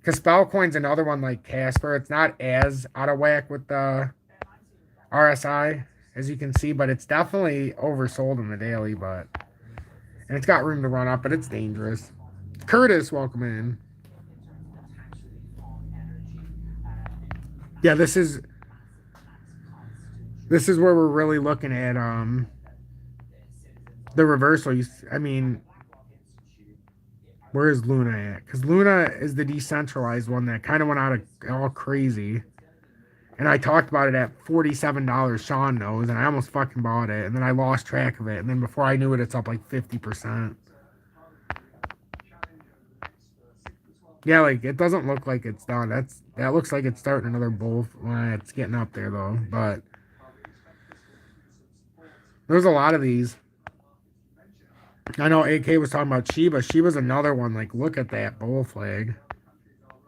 Because Spell coin's another one like Cspr. It's not as out of whack with the RSI, as you can see, but it's definitely oversold in the daily. And it's got room to run up, but it's dangerous. Curtis, welcome in. Yeah, this is where we're really looking at the reversal. I mean, where is Luna at? Because Luna is the decentralized one that kind of went out of all crazy. And I talked about it at $47. Sean knows, and I almost fucking bought it, and then I lost track of it, and then before I knew it, it's up like 50%. Yeah, like it doesn't look like it's done. That looks like it's starting another bull. It's getting up there though, but there's a lot of these. I know AK was talking about Shiba. Shiba's another one. Like, look at that bull flag.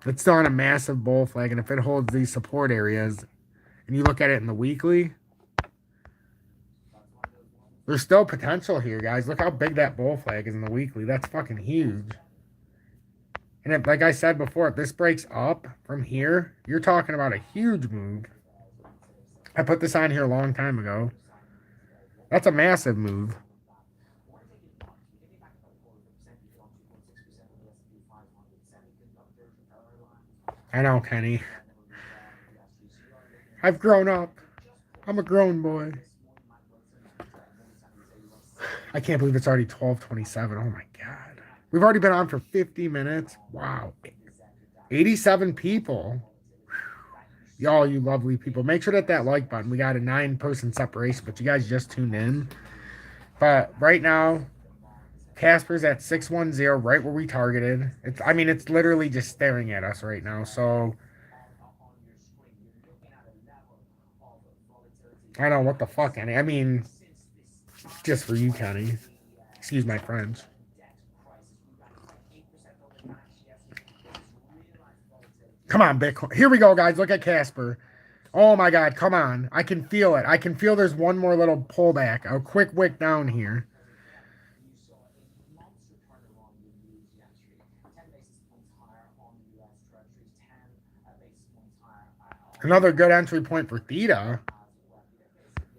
It's still on a massive bull flag, and if it holds these support areas, and you look at it in the weekly, there's still potential here, guys. Look how big that bull flag is in the weekly. That's fucking huge. And if, like I said before, if this breaks up from here, you're talking about a huge move. I put this on here a long time ago. That's a massive move. I know, Kenny. I've grown up. I'm a grown boy. I can't believe it's already 12:27. Oh my God. We've already been on for 50 minutes. Wow. 87 people. Y'all, you lovely people. Make sure that like button. We got a 9-person separation, but you guys just tuned in. But right now, Casper's at 610, right where we targeted. It's literally just staring at us right now. So I don't know what the fuck, Kenny. I mean, just for you, Kenny. Excuse my French. Come on, Bitcoin. Here we go, guys. Look at Cspr. Oh my God, come on. I can feel it. I can feel there's one more little pullback. A quick wick down here. Another good entry point for Theta.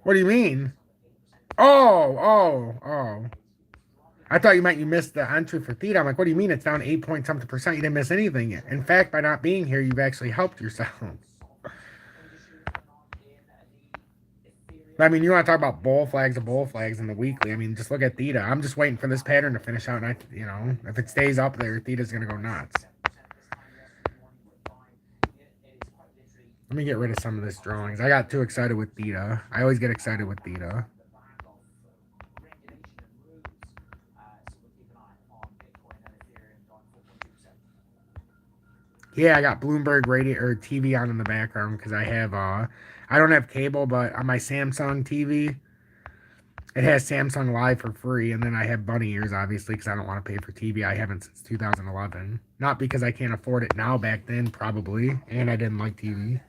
What do you mean? Oh. I thought you meant you missed the entry for Theta. I'm like, what do you mean it's down 8 point something percent? You didn't miss anything yet. In fact, by not being here, you've actually helped yourself. I mean, you want to talk about bull flags in the weekly. I mean, just look at Theta. I'm just waiting for this pattern to finish out. And if it stays up there, Theta's going to go nuts. Let me get rid of some of this drawings. I got too excited with Theta. I always get excited with Theta. Yeah, I got Bloomberg radio or TV on in the background because I have I don't have cable, but on my Samsung TV, it has Samsung Live for free, and then I have bunny ears obviously because I don't want to pay for TV. I haven't since 2011. Not because I can't afford it now. Back then, probably, and I didn't like TV.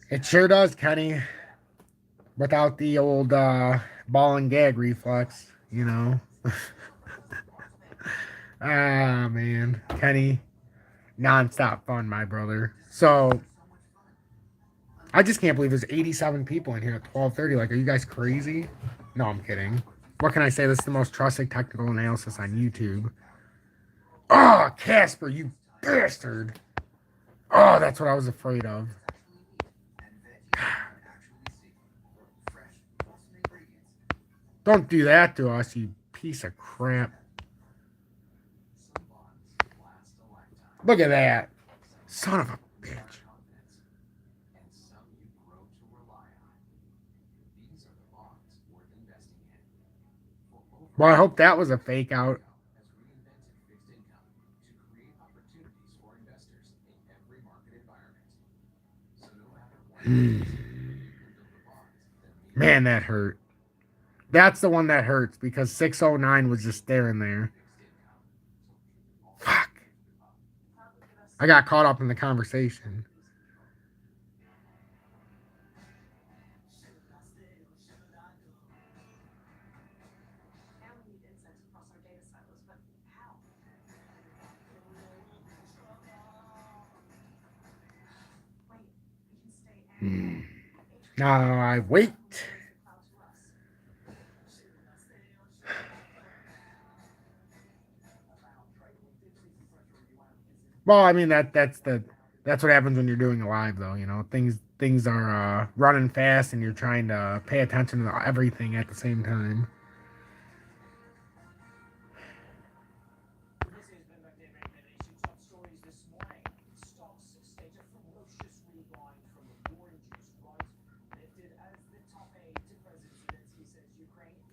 It sure does, Kenny. Without the old ball and gag reflex, Ah, man. Kenny, nonstop fun, my brother. So, I just can't believe there's 87 people in here at 12:30. Like, are you guys crazy? No, I'm kidding. What can I say? This is the most trusted technical analysis on YouTube. Oh, Cspr, you bastard. Oh, that's what I was afraid of. Don't do that to us, you piece of crap. Look at that. Son of a bitch. Well, I hope that was a fake out. Man, that hurt. That's the one that hurts because 609 was just staring there. Fuck. I got caught up in the conversation. Now I wait. Well, I mean that's what happens when you're doing a live though, Things are running fast and you're trying to pay attention to everything at the same time.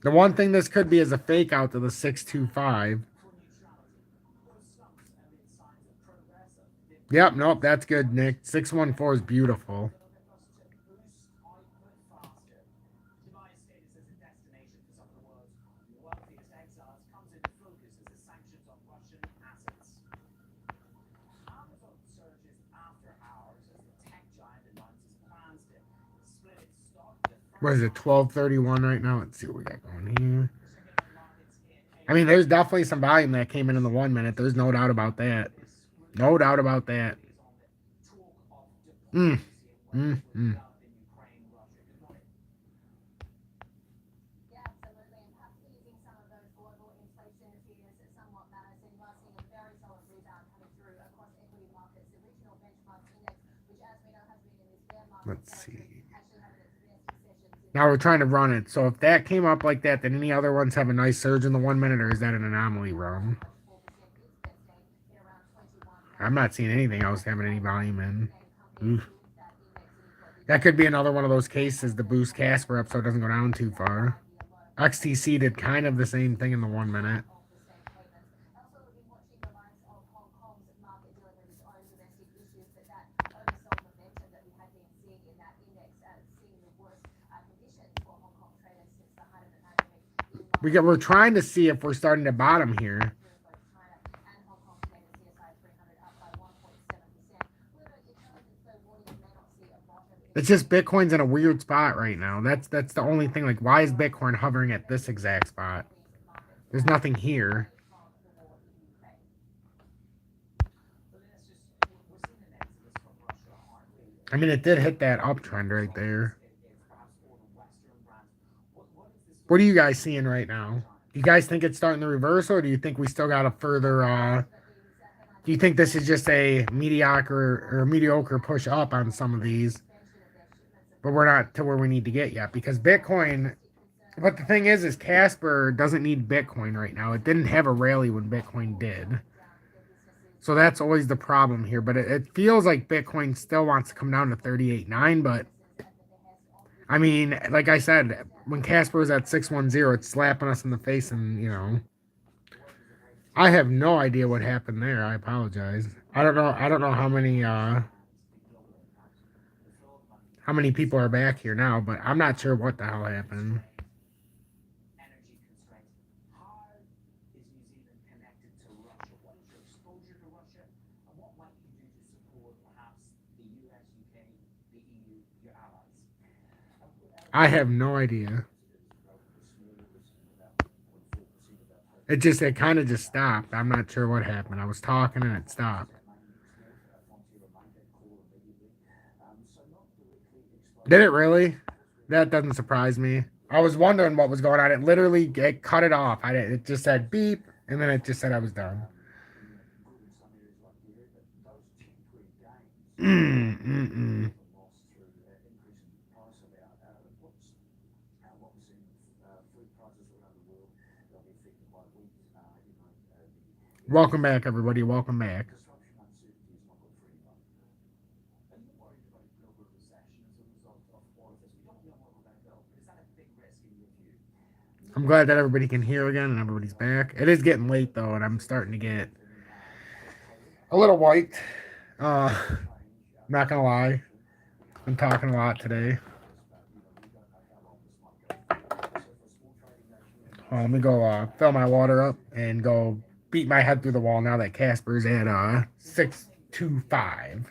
The one thing this could be is a fake out to the 625. Yep, nope, that's good, Nick. 614 is beautiful. What is it, 12:31 right now? Let's see what we got going here. I mean, there's definitely some volume that came in the 1 minute. There's no doubt about that. No doubt about that. Let's see. Now we're trying to run it. So if that came up like that, then any other ones have a nice surge in the 1 minute, or is that an anomaly run? I'm not seeing anything else having any volume in. Oof. That could be another one of those cases. The boost Cspr up so it doesn't go down too far. XTC did kind of the same thing in the 1 minute. We're trying to see if we're starting to bottom here. It's just Bitcoin's in a weird spot right now. That's the only thing. Like, why is Bitcoin hovering at this exact spot? There's nothing here. I mean, it did hit that uptrend right there. What are you guys seeing right now? You guys think it's starting to reverse, or do you think we still got a further, do you think this is just a mediocre push up on some of these, but we're not to where we need to get yet? Because Bitcoin, but the thing is Cspr doesn't need Bitcoin right now. It didn't have a rally when Bitcoin did. So that's always the problem here. But it feels like Bitcoin still wants to come down to 38.9. But I mean, like I said, when Cspr was at 610, it's slapping us in the face, and I have no idea what happened there. I apologize. I don't know how many people are back here now, but I'm not sure what the hell happened. I have no idea. It kind of just stopped. I'm not sure what happened. I was talking and it stopped. Did it really? That doesn't surprise me. I was wondering what was going on. It cut it off. It just said beep, and then it just said I was done. Welcome back, everybody. Welcome back. I'm glad that everybody can hear again and everybody's back. It is getting late, though, and I'm starting to get a little wiped. I'm not going to lie. I'm talking a lot today. Let me go fill my water up and go beat my head through the wall now that Casper's at 625.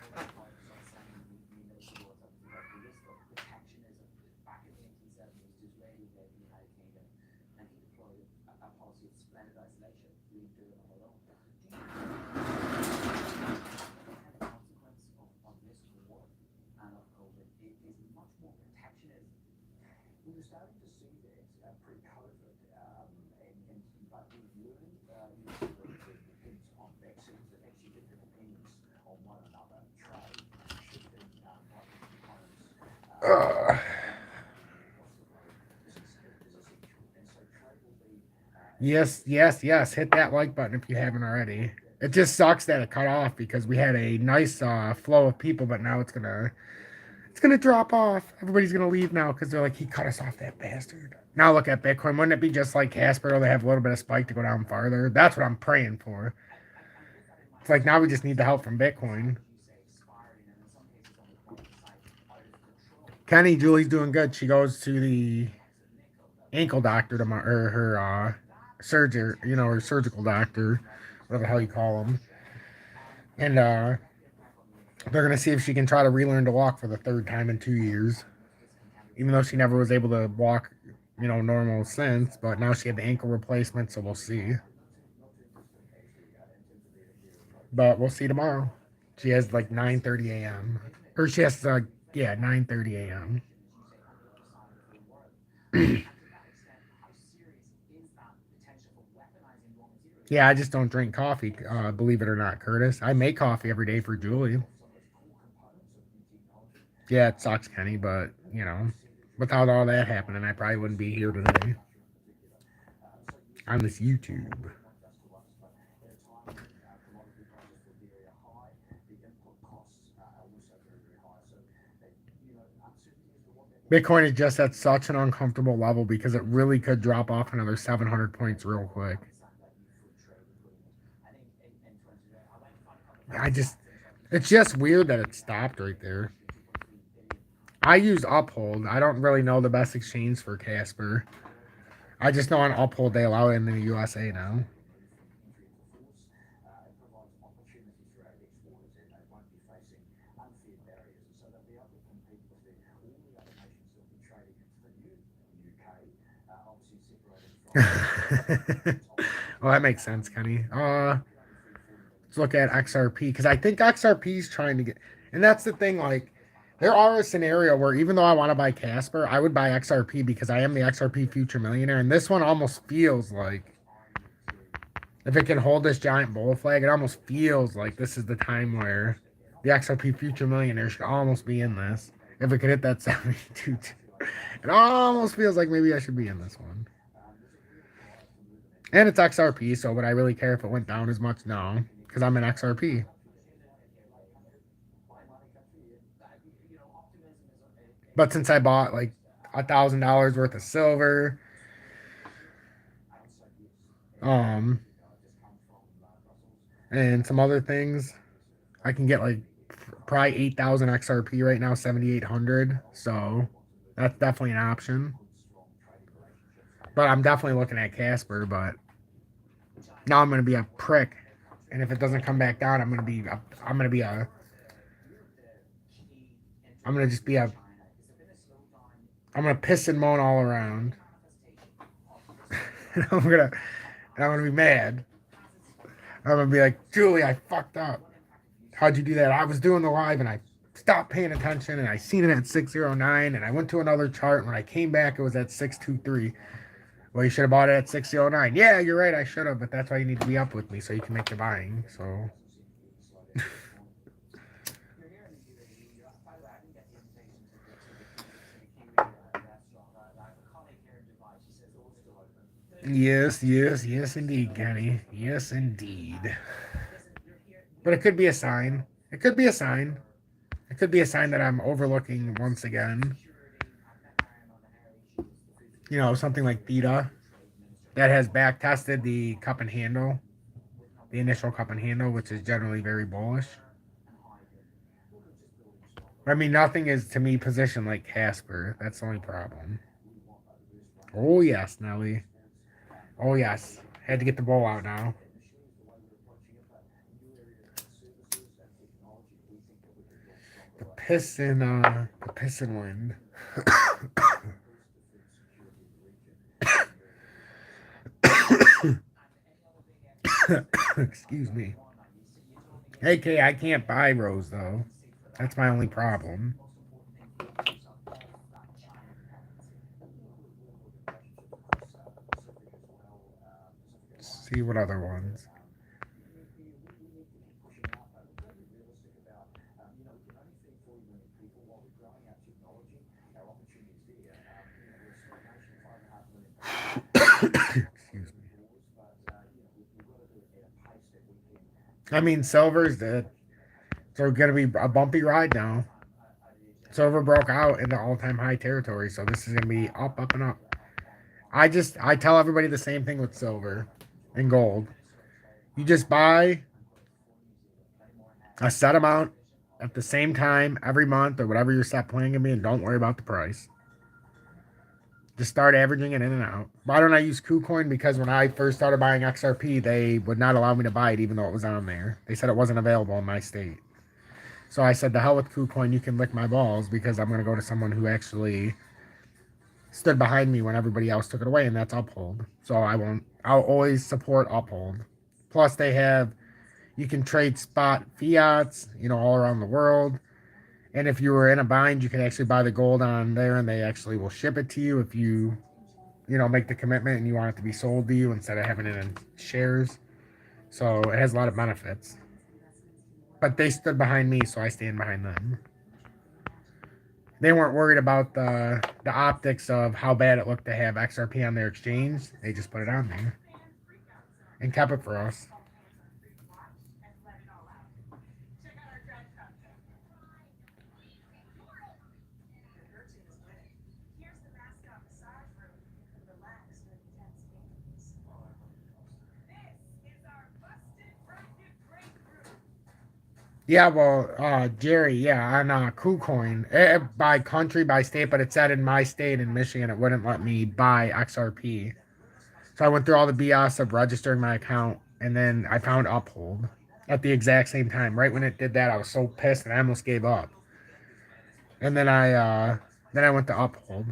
Yes. Hit that like button if you haven't already. It just sucks that it cut off because we had a nice flow of people, but now it's gonna drop off. Everybody's gonna leave now because they're like, he cut us off, that bastard. Now look at Bitcoin. Wouldn't it be just like Casper? They have a little bit of spike to go down farther. That's what I'm praying for. It's like now we just need the help from Bitcoin. Kenny, Julie's doing good. She goes to the ankle doctor tomorrow, or her surgeon, her surgical doctor, whatever the hell you call them. And they're going to see if she can try to relearn to walk for the third time in 2 years. Even though she never was able to walk, normal since. But now she had the ankle replacement, so we'll see. But we'll see tomorrow. She has like 9:30 a.m. Or she has 9:30 a.m. Yeah, I just don't drink coffee, believe it or not, Curtis. I make coffee every day for Julie. Yeah, it sucks, Kenny, but, without all that happening, I probably wouldn't be here today on this YouTube. Bitcoin is just at such an uncomfortable level because it really could drop off another 700 points real quick. It's just weird that it stopped right there. I use Uphold. I don't really know the best exchange for Casper. I just know on Uphold they allow it in the USA now. Well, that makes sense, Kenny. Let's look at XRP because I think XRP is trying to get, and that's the thing. Like, There are a scenario where even though I want to buy Cspr, I would buy XRP because I am the XRP future millionaire. And this one almost feels like, if it can hold this giant bull flag, it almost feels like this is the time where the XRP future millionaire should almost be in this. If it could hit that 72. It almost feels like maybe I should be in this one. And it's XRP, so would I really care if it went down as much? No, because I'm in XRP. But since I bought like $1,000 worth of silver, and some other things, I can get like probably 8,000 XRP right now, 7,800. So that's definitely an option. But I'm definitely looking at Cspr. But now I'm gonna be a prick, and if it doesn't come back down, I'm gonna piss and moan all around. And I'm gonna be mad. I'm gonna be like, Julie, I fucked up. How'd you do that? I was doing the live and I stopped paying attention and I seen it at 609 and I went to another chart and when I came back it was at 623. Well, you should have bought it at 609. Yeah, you're right, I should have, but that's why you need to be up with me so you can make the buying. So yes, indeed, Kenny. Yes, indeed. But it could be a sign. It could be a sign. It could be a sign that I'm overlooking once again. You know, something like Theta that has back tested the cup and handle, the initial cup and handle, which is generally very bullish. I mean, nothing is to me positioned like Casper. That's the only problem. Oh, yes, Nelly. Oh, yes. Had to get the bowl out now. The piss and wind. Excuse me. AK, I can't buy Rose, though. That's my only problem. Let's see what other ones. Excuse me. I mean, Silver's dead. So going to be a bumpy ride now. Silver broke out into all-time high territory, so this is going to be up, up, and up. I tell everybody the same thing with silver and gold. You just buy a set amount at the same time every month or whatever your set plan can be, and don't worry about the price. Just start averaging it in and out. Why don't I use KuCoin? Because when I first started buying XRP, they would not allow me to buy it even though it was on there. They said it wasn't available in my state. So I said, the hell with KuCoin, you can lick my balls because I'm going to go to someone who actually stood behind me when everybody else took it away, and that's Uphold. So I'll always support Uphold. Plus you can trade spot fiats, all around the world. And if you were in a bind, you can actually buy the gold on there and they actually will ship it to you if you make the commitment and you want it to be sold to you instead of having it in shares. So it has a lot of benefits. But they stood behind me, so I stand behind them. They weren't worried about the optics of how bad it looked to have XRP on their exchange. They just put it on there and kept it for us. Yeah, well, Jerry, yeah, on KuCoin, by country, by state, but it said in my state in Michigan, it wouldn't let me buy XRP. So I went through all the BS of registering my account, and then I found Uphold at the exact same time. Right when it did that, I was so pissed and I almost gave up. And then I went to Uphold.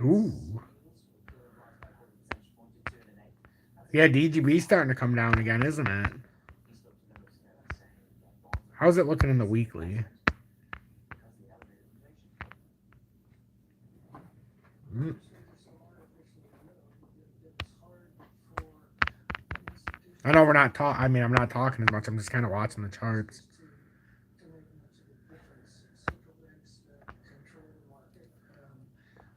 Ooh. Yeah, DGB's starting to come down again, isn't it? How's it looking in the weekly? I know we're not talking. I mean, I'm not talking as much. I'm just kind of watching the charts.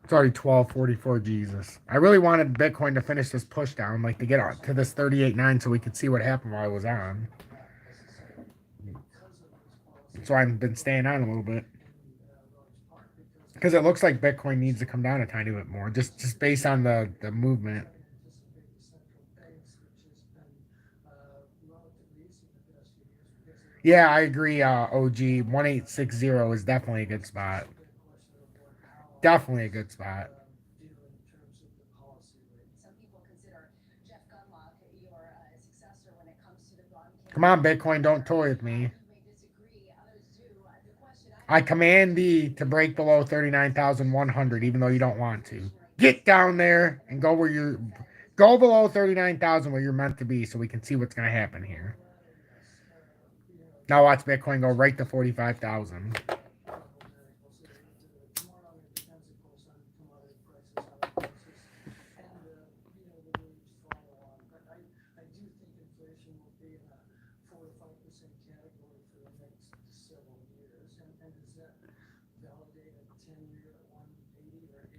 It's already 12:44. Jesus, I really wanted Bitcoin to finish this push down, like to get on to this 38.9, so we could see what happened while I was on. So I've been staying on a little bit because it looks like Bitcoin needs to come down a tiny bit more, just based on the movement. Yeah, I agree. OG 1860 is definitely a good spot. Definitely a good spot. Come on, Bitcoin, don't toy with me. I command thee to break below 39,100, even though you don't want to. Get down there and go where you're. Go below 39,000 where you're meant to be, so we can see what's going to happen here. Now watch Bitcoin go right to 45,000.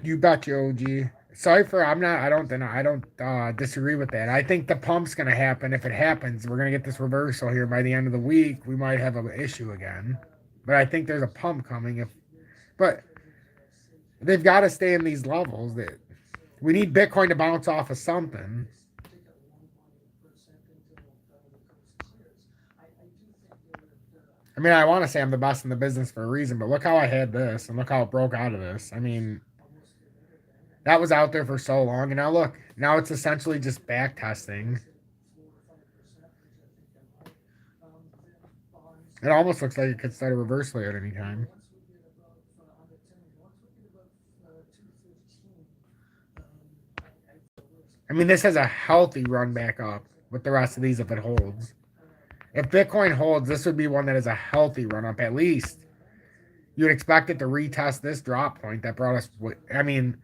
You betcha, OG. Sorry for I don't disagree with that. I think the pump's gonna happen. If it happens, we're gonna get this reversal here by the end of the week. We might have an issue again, but I think there's a pump coming. But they've got to stay in these levels. That we need Bitcoin to bounce off of something. I mean, I want to say I'm the best in the business for a reason, but look how I had this, and look how it broke out of this. I mean, that was out there for so long, and now look, now it's essentially just back testing. It almost looks like it could start a reversal at any time. I mean, this has a healthy run back up with the rest of these if it holds. If Bitcoin holds, this would be one that is a healthy run up at least. You would expect it to retest this drop point that brought us, I mean,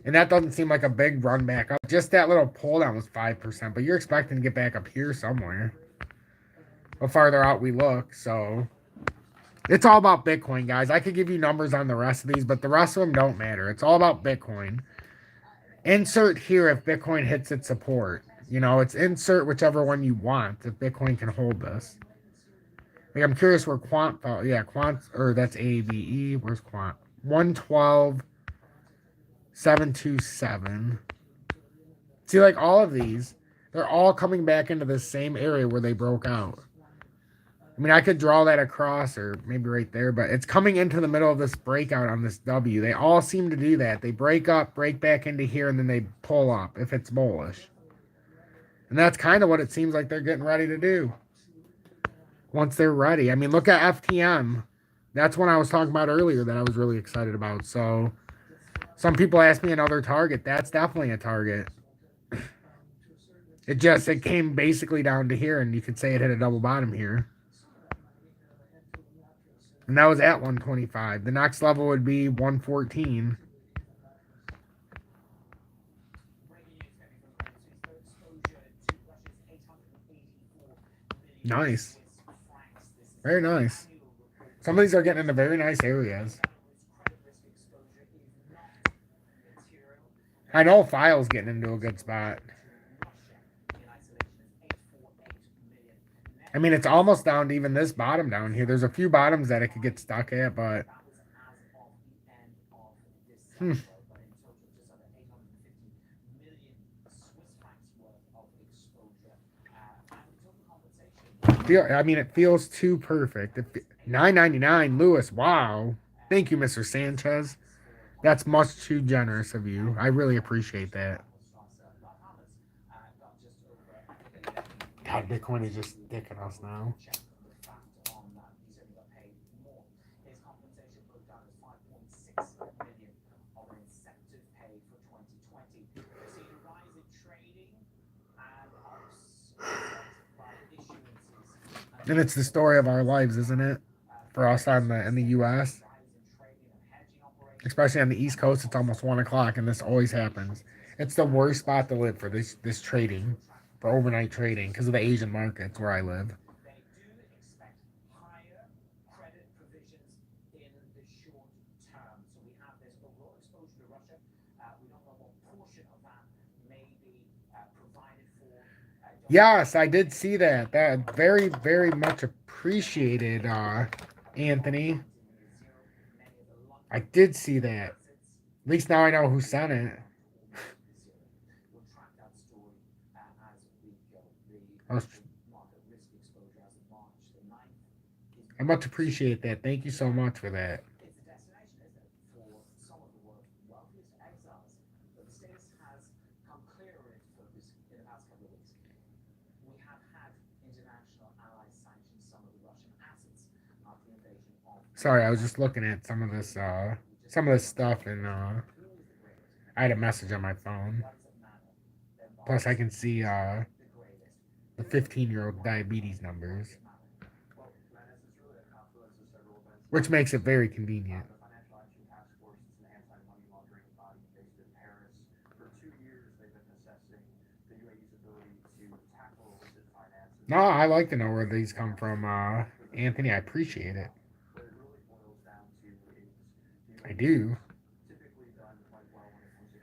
and that doesn't seem like a big run back up. Just that little pull down was 5%, but you're expecting to get back up here somewhere. The farther out we look, so it's all about Bitcoin, guys. I could give you numbers on the rest of these, but the rest of them don't matter. It's all about Bitcoin. Insert here if Bitcoin hits its support. You know, it's insert whichever one you want if Bitcoin can hold this. Like, I'm curious where Quant, or that's ABE. Where's Quant? 112,727. See, like all of these, they're all coming back into the same area where they broke out. I mean, I could draw that across or maybe right there, but it's coming into the middle of this breakout on this W. They all seem to do that. They break up, break back into here, and then they pull up if it's bullish. And that's kind of what it seems like they're getting ready to do. Once they're ready. I mean, look at FTM. That's one I was talking about earlier that I was really excited about. So some people asked me another target. That's definitely a target. It came basically down to here, and you could say it hit a double bottom here. And that was at 125. The next level would be 114. Nice. Very nice. Some of these are getting into very nice areas. I know File's getting into a good spot. I mean, it's almost down to even this bottom down here. There's a few bottoms that it could get stuck at, but... I mean, it feels too perfect. $9.99, Lewis. Wow. Thank you, Mr. Sanchez. That's much too generous of you. I really appreciate that. God, Bitcoin is just dicking us now. And it's the story of our lives, isn't it? For us in the U.S., especially on the East Coast, it's almost 1 o'clock, and this always happens. It's the worst spot to live for this trading, for overnight trading, because of the Asian markets where I live. Yes, I did see that. That very, very much appreciated, Anthony. I did see that. At least now I know who sent it. I much appreciate that. Thank you so much for that. Sorry, I was just looking at some of this stuff, and I had a message on my phone. Plus, I can see the 15-year-old diabetes numbers, which makes it very convenient. No, I like to know where these come from, Anthony. I appreciate it. I do.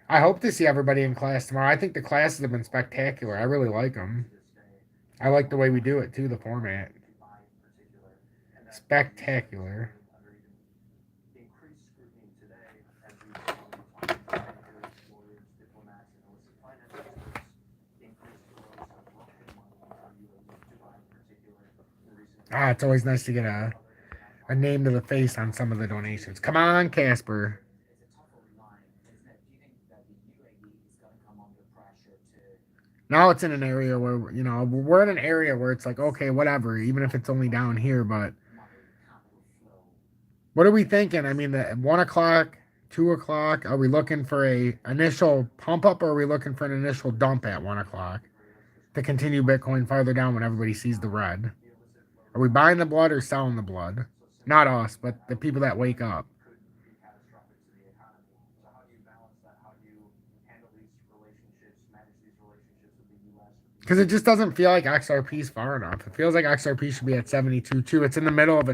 I hope to see everybody in class tomorrow. I think the classes have been spectacular. I really like them. I like the way we do it, too, the format. Spectacular. It's always nice to get a name to the face on some of the donations. Come on, Cspr. Now it's in an area where, we're in an area where it's like, okay, whatever, even if it's only down here, but what are we thinking? I mean, at 1 o'clock, 2 o'clock, are we looking for a initial pump up, or are we looking for an initial dump at 1 o'clock to continue Bitcoin farther down when everybody sees the red? Are we buying the blood or selling the blood? Not us, but the people that wake up. Because it just doesn't feel like XRP is far enough. It feels like XRP should be at 72.2. It's in the middle of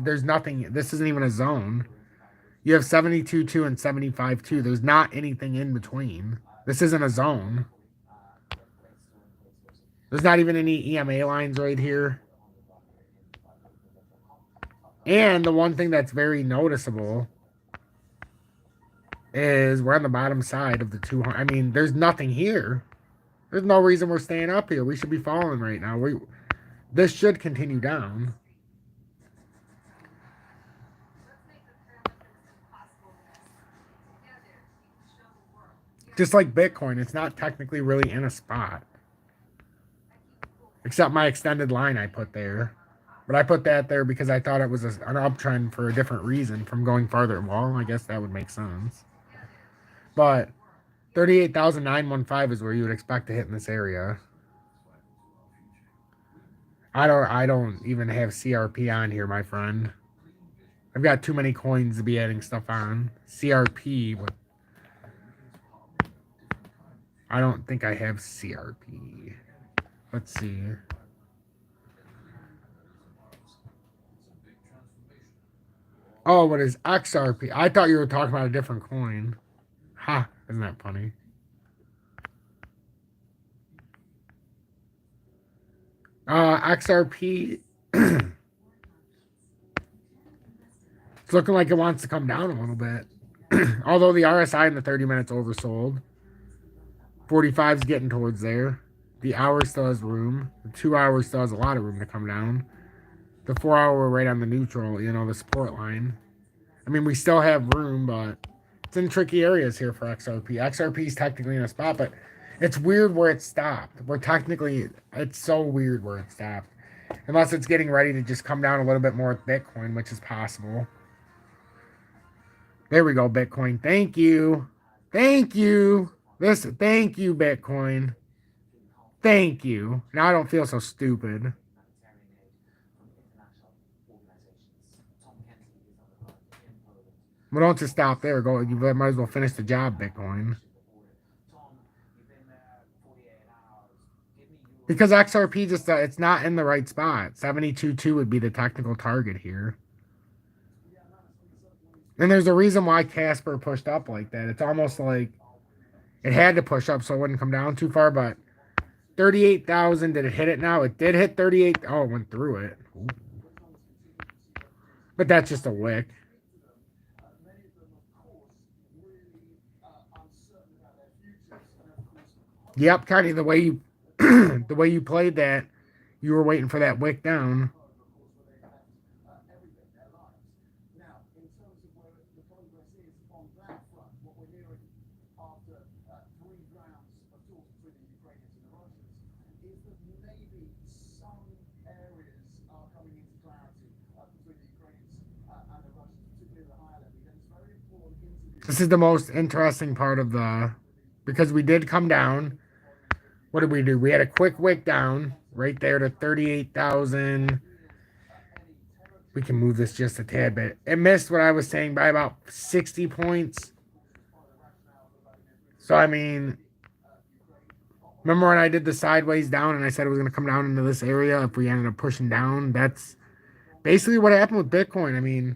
there's nothing. This isn't even a zone. You have 72.2 and 75.2. There's not anything in between. This isn't a zone. There's not even any EMA lines right here. And the one thing that's very noticeable is we're on the bottom side of the 200. I mean, there's nothing here. There's no reason we're staying up here. We should be falling right now. This should continue down. Just like Bitcoin, it's not technically really in a spot. Except my extended line I put there. But I put that there because I thought it was an uptrend for a different reason from going farther. Well, I guess that would make sense. But 38,915 is where you would expect to hit in this area. I don't even have CRP on here, my friend. I've got too many coins to be adding stuff on. CRP. I don't think I have CRP. Let's see. Oh, what is XRP? I thought you were talking about a different coin. Ha, isn't that funny? XRP. It's looking like it wants to come down a little bit. Although the RSI in the 30 minutes oversold. 45's getting towards there. The hour still has room. The 2 hours still has a lot of room to come down. The 4 hour, we're right on the neutral, the support line. I mean, we still have room, but it's in tricky areas here for XRP. XRP is technically in a spot, but it's weird where it stopped. It's so weird where it stopped. Unless it's getting ready to just come down a little bit more with Bitcoin, which is possible. There we go, Bitcoin. Thank you. Thank you. Thank you, Bitcoin. Thank you. Now I don't feel so stupid. Well, don't just stop there. Go. You might as well finish the job, Bitcoin. Because XRP just it's not in the right spot. 72.2 would be the technical target here. And there's a reason why Cspr pushed up like that. It's almost like it had to push up so it wouldn't come down too far, but 38,000, did it hit it now? It did hit 38. Oh, it went through it. Ooh. But that's just a wick. Yep, Connie, the way you the way you played that, you were waiting for that wick down. This is the most interesting part of the, because we did come down. What did we do? We had a quick wick down right there to 38,000. We can move this just a tad bit. It missed what I was saying by about 60 points. So, I mean, remember when I did the sideways down and I said it was going to come down into this area if we ended up pushing down? That's basically what happened with Bitcoin. I mean,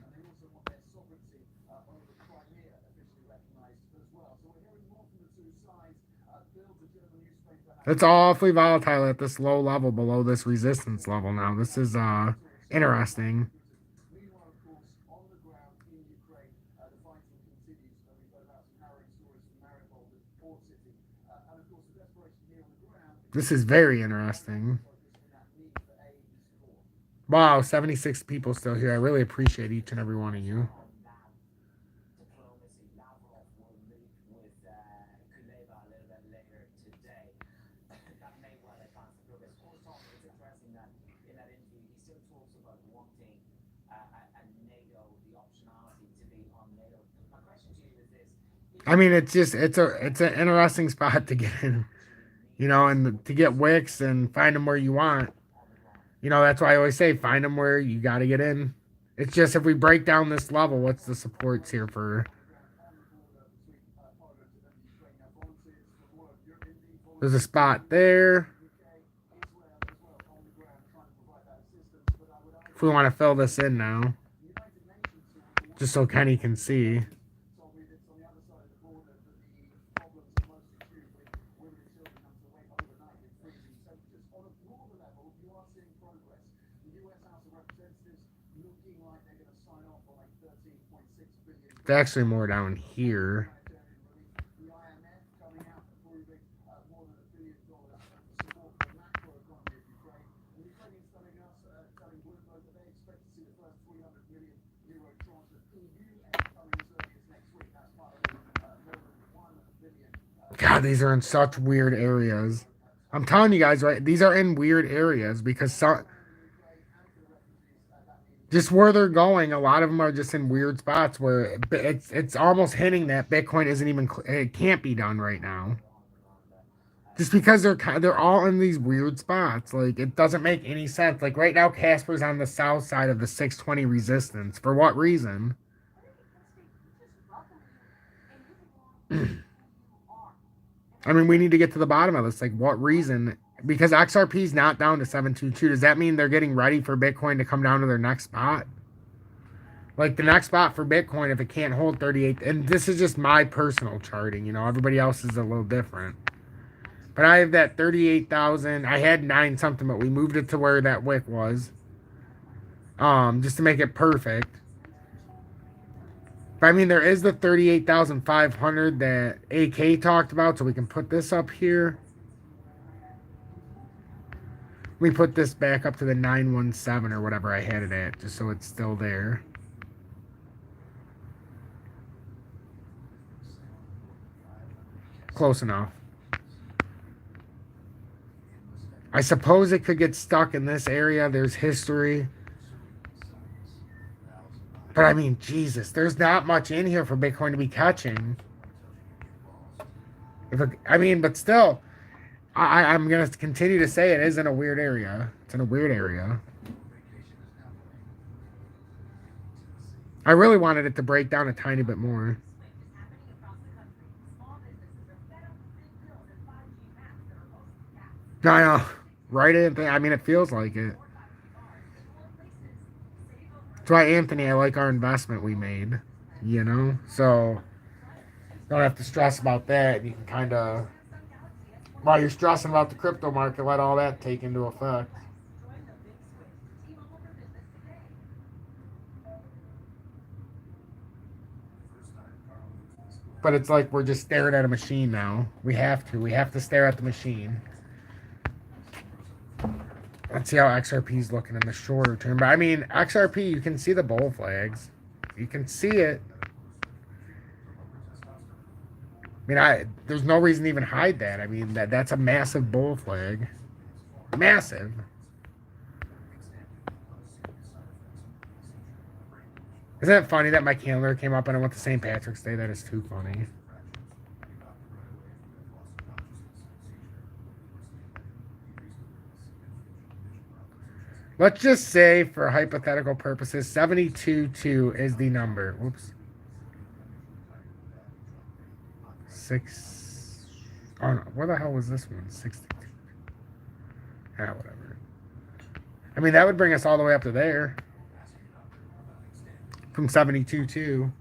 it's awfully volatile at this low level below this resistance level now. This is interesting. This is very interesting. Wow, 76 people still here. I really appreciate each and every one of you. I mean, it's just it's an interesting spot to get in, you know, and to get wicks and find them where you want. You know, that's why I always say find them where you got to get in. It's just if we break down this level, what's the supports here for? There's a spot there. If we want to fill this in now, just so Kenny can see. It's actually more down here. God, these are in such weird areas. I'm telling you guys, right? These are in weird areas because just where they're going, a lot of them are just in weird spots where it's almost hinting that Bitcoin isn't even, it can't be done right now. Just because they're all in these weird spots. Like, it doesn't make any sense. Like, right now, Casper's on the south side of the 620 resistance. For what reason? I mean, we need to get to the bottom of this. Like, what reason? Because XRP is not down to 722. Does that mean they're getting ready for Bitcoin to come down to their next spot? Like, the next spot for Bitcoin, if it can't hold 38, and this is just my personal charting, you know, everybody else is a little different. But I have that 38,000. I had 9 something, but we moved it to where that wick was. Just to make it perfect. But I mean, there is the 38,500 that AK talked about, so we can put this up here. Let me put this back up to the 917 or whatever I had it at, just so it's still there. Close enough. I suppose it could get stuck in this area. There's history. But I mean, Jesus, there's not much in here for Bitcoin to be catching. But still, I'm going to continue to say it is in a weird area. It's in a weird area. I really wanted it to break down a tiny bit more. I know. Right, Anthony? I mean, it feels like it. That's why, Anthony, I like our investment we made. You know? So, don't have to stress about that. You can kind of, while you're stressing about the crypto market, let all that take into effect. But it's like we're just staring at a machine now. We have to. We have to stare at the machine. Let's see how XRP is looking in the shorter term. But I mean, XRP, you can see the bull flags. You can see it. I mean, there's no reason to even hide that. I mean, that's a massive bull flag. Massive. Isn't it funny that my calendar came up and I went to St. Patrick's Day? That is too funny. Let's just say, for hypothetical purposes, 72.2 is the number. Whoops. 6. Oh, no. Where the hell was this one? 62. Ah, whatever. I mean, that would bring us all the way up to there. From 72.2.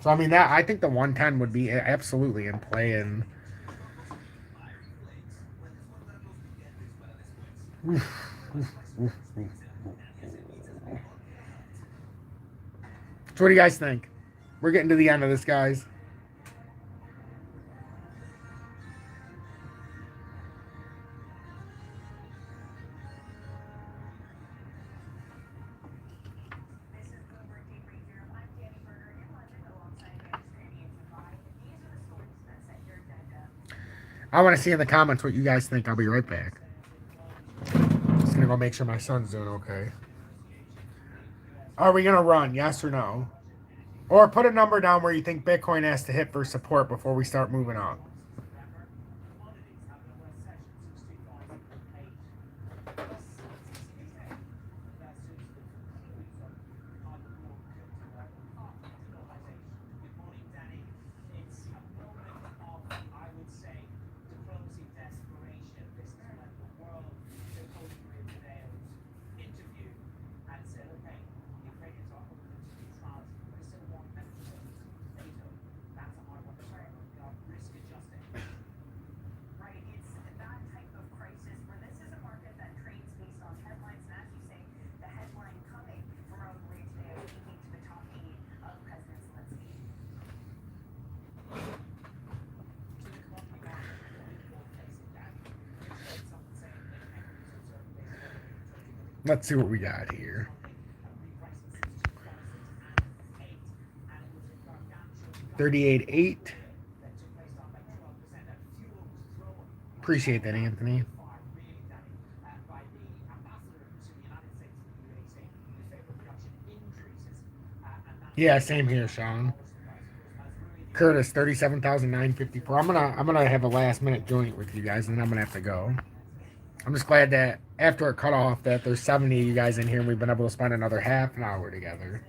So, I mean, I think the 110 would be absolutely in play. And so what do you guys think? We're getting to the end of this, guys. I want to see in the comments what you guys think. I'll be right back. Just going to go make sure my son's doing okay. Are we going to run? Yes or no? Or put a number down where you think Bitcoin has to hit for support before we start moving on. Let's see what we got here. $38.8. Appreciate that, Anthony. Yeah, same here, Sean. Curtis, 37,954. I'm gonna have a last minute joint with you guys, and then I'm gonna have to go. I'm just glad that after it cut off, that there's 70 of you guys in here, and we've been able to spend another half an hour together.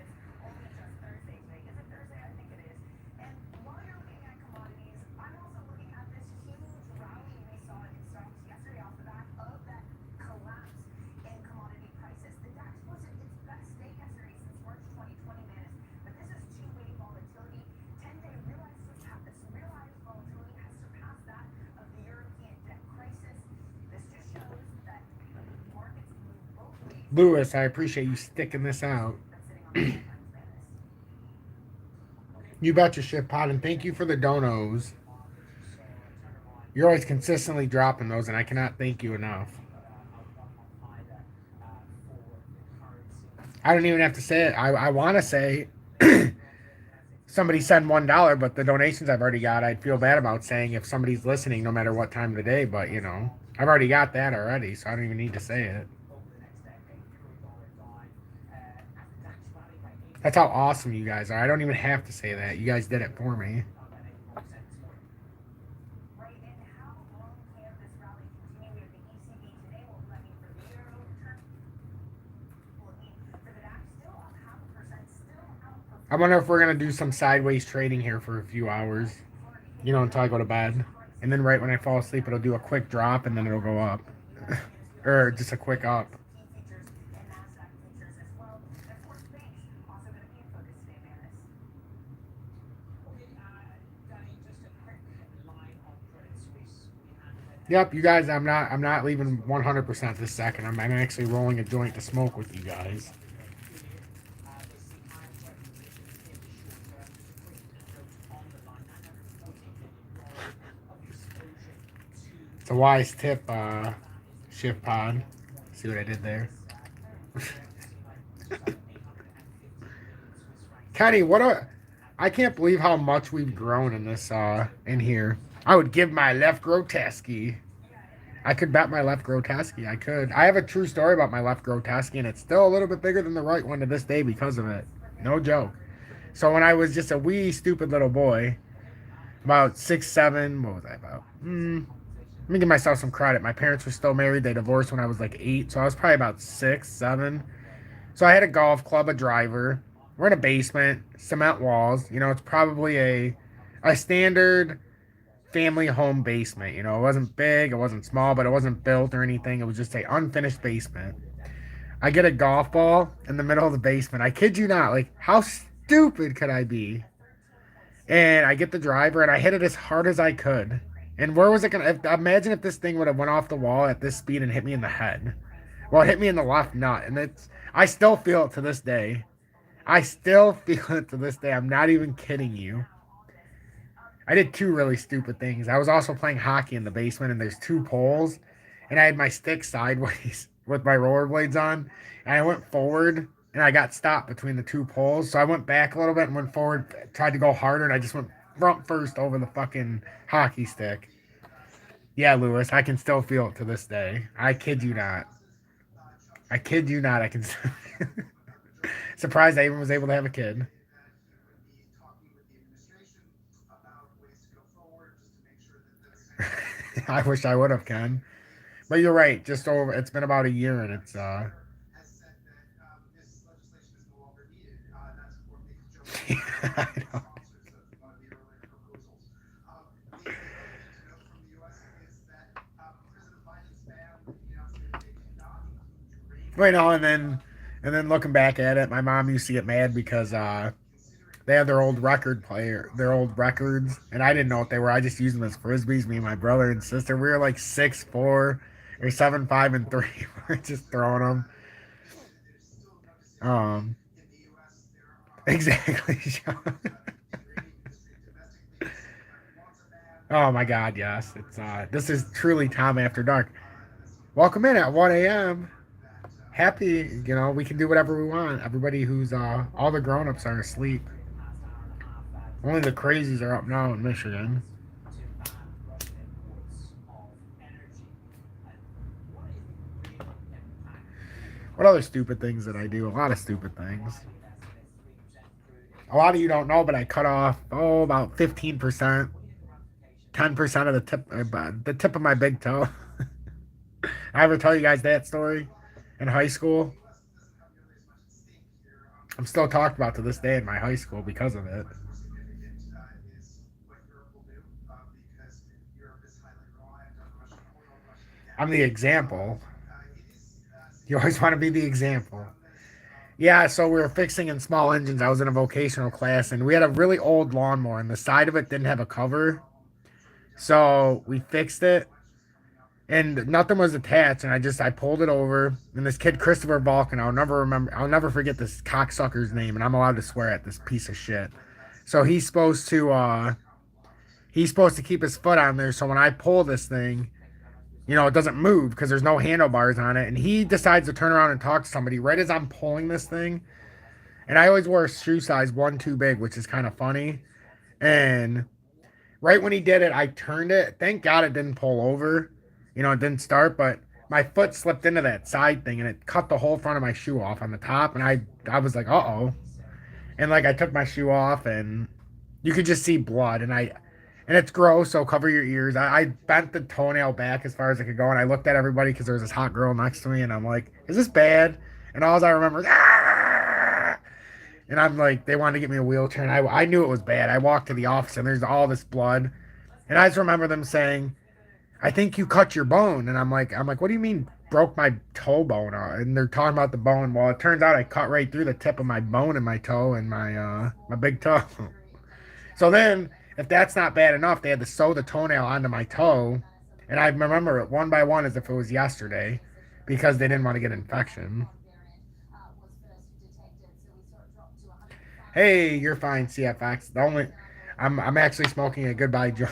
Lewis, I appreciate you sticking this out. You betcha, shit pot, and thank you for the donos. You're always consistently dropping those, and I cannot thank you enough. I don't even have to say it. I want to say somebody send $1, but the donations I've already got, I'd feel bad about saying if somebody's listening, no matter what time of the day. But, you know, I've already got that already, so I don't even need to say it. That's how awesome you guys are. I don't even have to say that. You guys did it for me. I wonder if we're gonna do some sideways trading here for a few hours. You know, until I go to bed. And then right when I fall asleep, it'll do a quick drop and then it'll go up. Or just a quick up. Yep, you guys, I'm not leaving 100% this second. I'm actually rolling a joint to smoke with you guys. It's a wise tip, Shift Pod. See what I did there? Kenny, I can't believe how much we've grown in this, in here. I would give my left grotesque. I could bet my left grotesque. I could. I have a true story about my left grotesque, and it's still a little bit bigger than the right one to this day because of it. No joke. So when I was just a wee, stupid little boy, about 6, 7, what was I about? Let me give myself some credit. My parents were still married. They divorced when I was like 8, so I was probably about 6, 7. So I had a golf club, a driver. We're in a basement, cement walls. You know, it's probably a standard family home basement. You know, it wasn't big, it wasn't small, but it wasn't built or anything. It was just a unfinished basement. I get a golf ball in the middle of the basement. I kid you not. Like, how stupid could I be? And I get the driver and I hit it as hard as I could. And where was it gonna? Imagine if this thing would have went off the wall at this speed and hit me in the head. Well, it hit me in the left nut, and I still feel it to this day. I still feel it to this day. I'm not even kidding you. I did 2 really stupid things. I was also playing hockey in the basement, and there's 2 poles, and I had my stick sideways with my rollerblades on, and I went forward, and I got stopped between the 2 poles, so I went back a little bit and went forward, tried to go harder, and I just went front first over the fucking hockey stick. Yeah, Lewis, I can still feel it to this day. I kid you not. I kid you not. I can. Surprised I even was able to have a kid. I wish I would have, Ken. But you're right. Just over. It's been about a year, and it's I know. Wait, no, and then looking back at it, my mom used to get mad because they had their old their old records, and I didn't know what they were. I just used them as frisbees. Me and my brother and sister, we were like 6'4" or 7'5" and 3. We are just throwing them. Exactly. Oh my God, yes. It's this is truly Tom After Dark. Welcome in at 1 a.m. Happy, you know, we can do whatever we want. Everybody who's all the grown-ups are asleep. Only the crazies are up now in Michigan. What other stupid things did I do? A lot of stupid things. A lot of you don't know, but I cut off about 15%, 10% of the tip of my big toe. I ever tell you guys that story in high school? I'm still talked about to this day in my high school because of it. I'm the example. You always want to be the example. Yeah, so we were fixing in small engines. I was in a vocational class, and we had a really old lawnmower, and the side of it didn't have a cover. So we fixed it, and nothing was attached, and I pulled it over, and this kid, Christopher Balkan, I'll never forget this cocksucker's name, and I'm allowed to swear at this piece of shit. So he's supposed to keep his foot on there, so when I pull this thing, you know, it doesn't move because there's no handlebars on it, and he decides to turn around and talk to somebody right as I'm pulling this thing, and I always wear a shoe size 1 too big, which is kind of funny, and right when he did it, I turned it. Thank God it didn't pull over. You know, it didn't start, but my foot slipped into that side thing, and it cut the whole front of my shoe off on the top, and I was like, uh-oh. And, like, I took my shoe off, and you could just see blood, and it's gross, so cover your ears. I bent the toenail back as far as I could go, and I looked at everybody because there was this hot girl next to me, and I'm like, is this bad? And all I remember is, ah! And I'm like, they wanted to get me a wheelchair, and I knew it was bad. I walked to the office, and there's all this blood. And I just remember them saying, I think you cut your bone. And I'm like, what do you mean broke my toe bone? And they're talking about the bone. Well, it turns out I cut right through the tip of my bone in my toe and my big toe. So then, if that's not bad enough, they had to sew the toenail onto my toe. And I remember it one by one as if it was yesterday because they didn't want to get infection. Hey, you're fine, CFX. I'm actually smoking a goodbye joint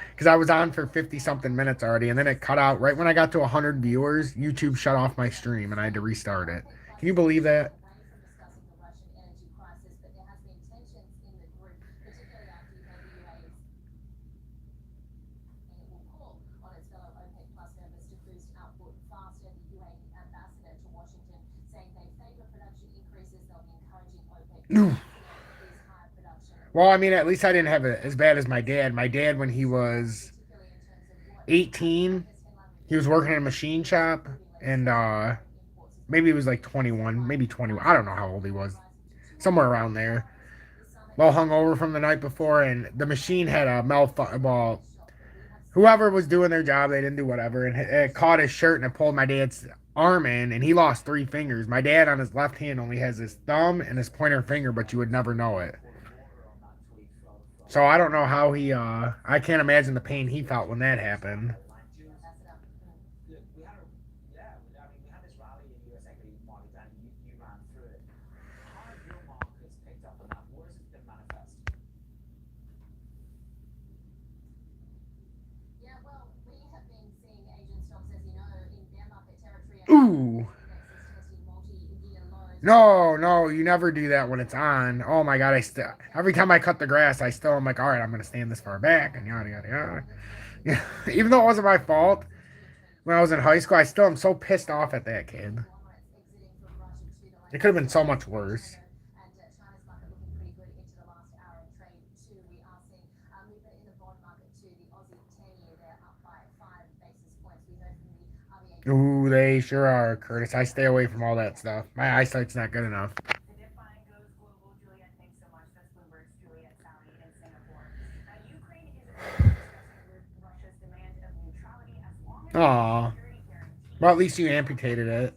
because I was on for 50 something minutes already, and then it cut out right when I got to 100 viewers. YouTube shut off my stream, and I had to restart it. Can you believe that? Well, I mean, at least I didn't have it as bad as my dad. My dad, when he was 18, he was working in a machine shop, and maybe he was like 21, maybe 21. I don't know how old he was, somewhere around there. Well, hungover from the night before, and the machine had a malfunction. Well, whoever was doing their job, they didn't do whatever, and it caught his shirt and it pulled my dad's arm in, and he lost 3 fingers. My dad on his left hand only has his thumb and his pointer finger, but you would never know it. So I don't know how I can't imagine the pain he felt when that happened. Ooh. No, you never do that when it's on. Oh my God, every time I cut the grass, I'm like, all right, I'm gonna stand this far back and yada yada yada. Yeah, even though it wasn't my fault when I was in high school, I still am so pissed off at that kid. It could have been so much worse. Ooh, they sure are, Curtis. I stay away from all that stuff. My eyesight's not good enough. Aw. Well, at least you amputated it.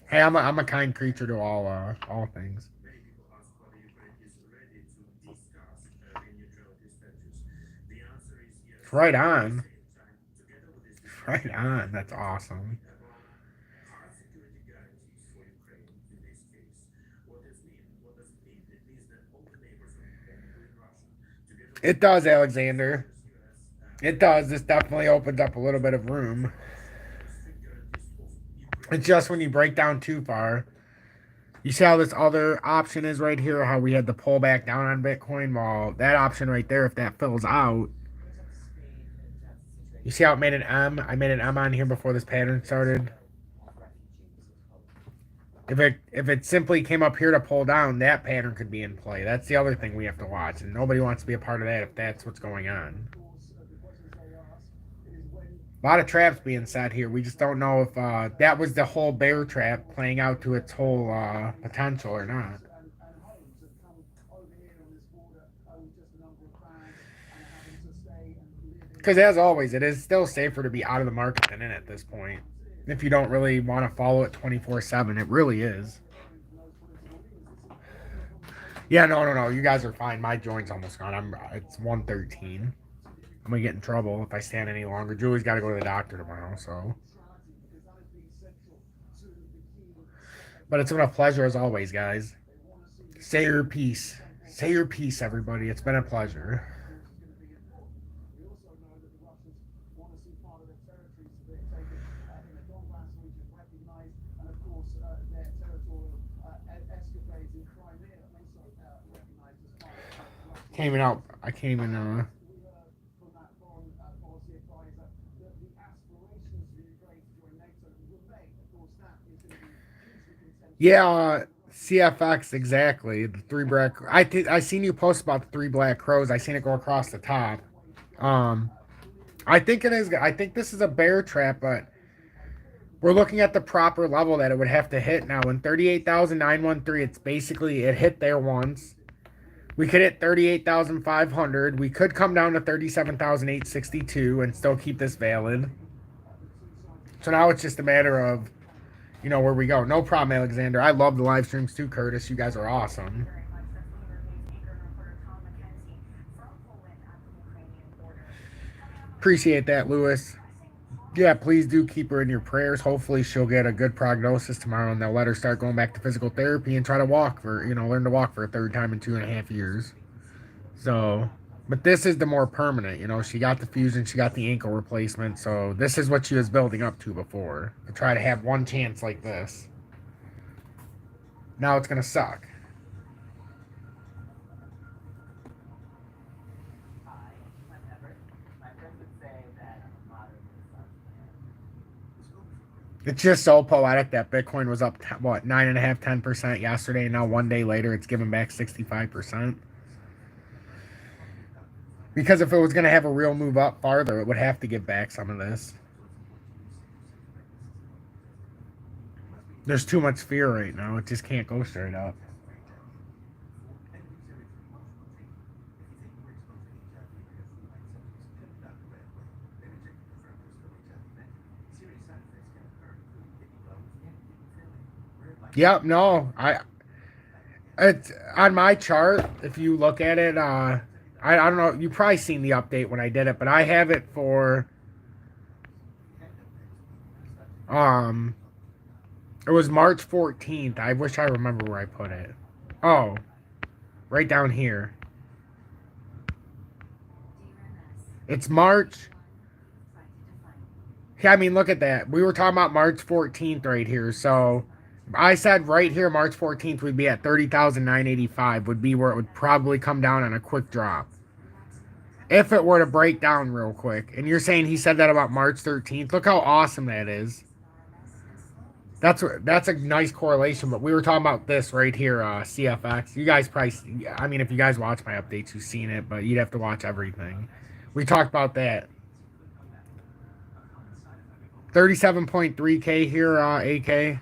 Hey, I'm a kind creature to all things. Right on. Right on. That's awesome. It does, Alexander. It does. This definitely opens up a little bit of room. It's just when you break down too far. You see how this other option is right here, how we had to pull back down on Bitcoin? Well, that option right there, if that fills out, you see how it made an M? I made an M on here before this pattern started. If it simply came up here to pull down, that pattern could be in play. That's the other thing we have to watch, and nobody wants to be a part of that if that's what's going on. A lot of traps being set here. We just don't know if that was the whole bear trap playing out to its whole potential or not. Because as always, it is still safer to be out of the market than in at this point. If you don't really want to follow it 24/7, it really is. Yeah, no. You guys are fine. My joint's almost gone. It's 1:13. I'm gonna get in trouble if I stand any longer. Julie's got to go to the doctor tomorrow, so. But it's been a pleasure as always, guys. Say your piece. Say your piece, everybody. It's been a pleasure. I can't even. Yeah, CFX exactly. The 3 black. I seen you post about the 3 black crows. I seen it go across the top. I think it is. I think this is a bear trap, but We're looking at the proper level that it would have to hit now. In 38,913, it's basically, it hit there once. We could hit 38,500. We could come down to 37,862 and still keep this valid. So now it's just a matter of, you know, where we go. No problem, Alexander. I love the live streams too, Curtis. You guys are awesome. Appreciate that, Lewis. Yeah, please do keep her in your prayers. Hopefully she'll get a good prognosis tomorrow and they'll let her start going back to physical therapy and try to walk for, you know, learn to walk for a third time in 2.5 years. So, but this is the more permanent, you know, she got the fusion, she got the ankle replacement. So this is what she was building up to before, to try to have one chance like this. Now it's going to suck. It's just so poetic that Bitcoin was up, what, 9.5%, 10% yesterday, and now one day later it's giving back 65%. Because if it was going to have a real move up farther, it would have to give back some of this. There's too much fear right now. It just can't go straight up. Yep, no. It's on my chart, if you look at it, I don't know, you probably seen the update when I did it, but I have it for it was March 14th. I wish I remember where I put it. Oh, right down here. It's March. Yeah, I mean, look at that. We were talking about March 14th right here. So I said right here, March 14th would be at 30,985 would be where it would probably come down on a quick drop. If it were to break down real quick. And you're saying he said that about March 13th. Look how awesome that is. That's a nice correlation, but we were talking about this right here, CFX. You guys probably, I mean, if you guys watch my updates, you've seen it, but you'd have to watch everything. We talked about that. 37.3K here, AK.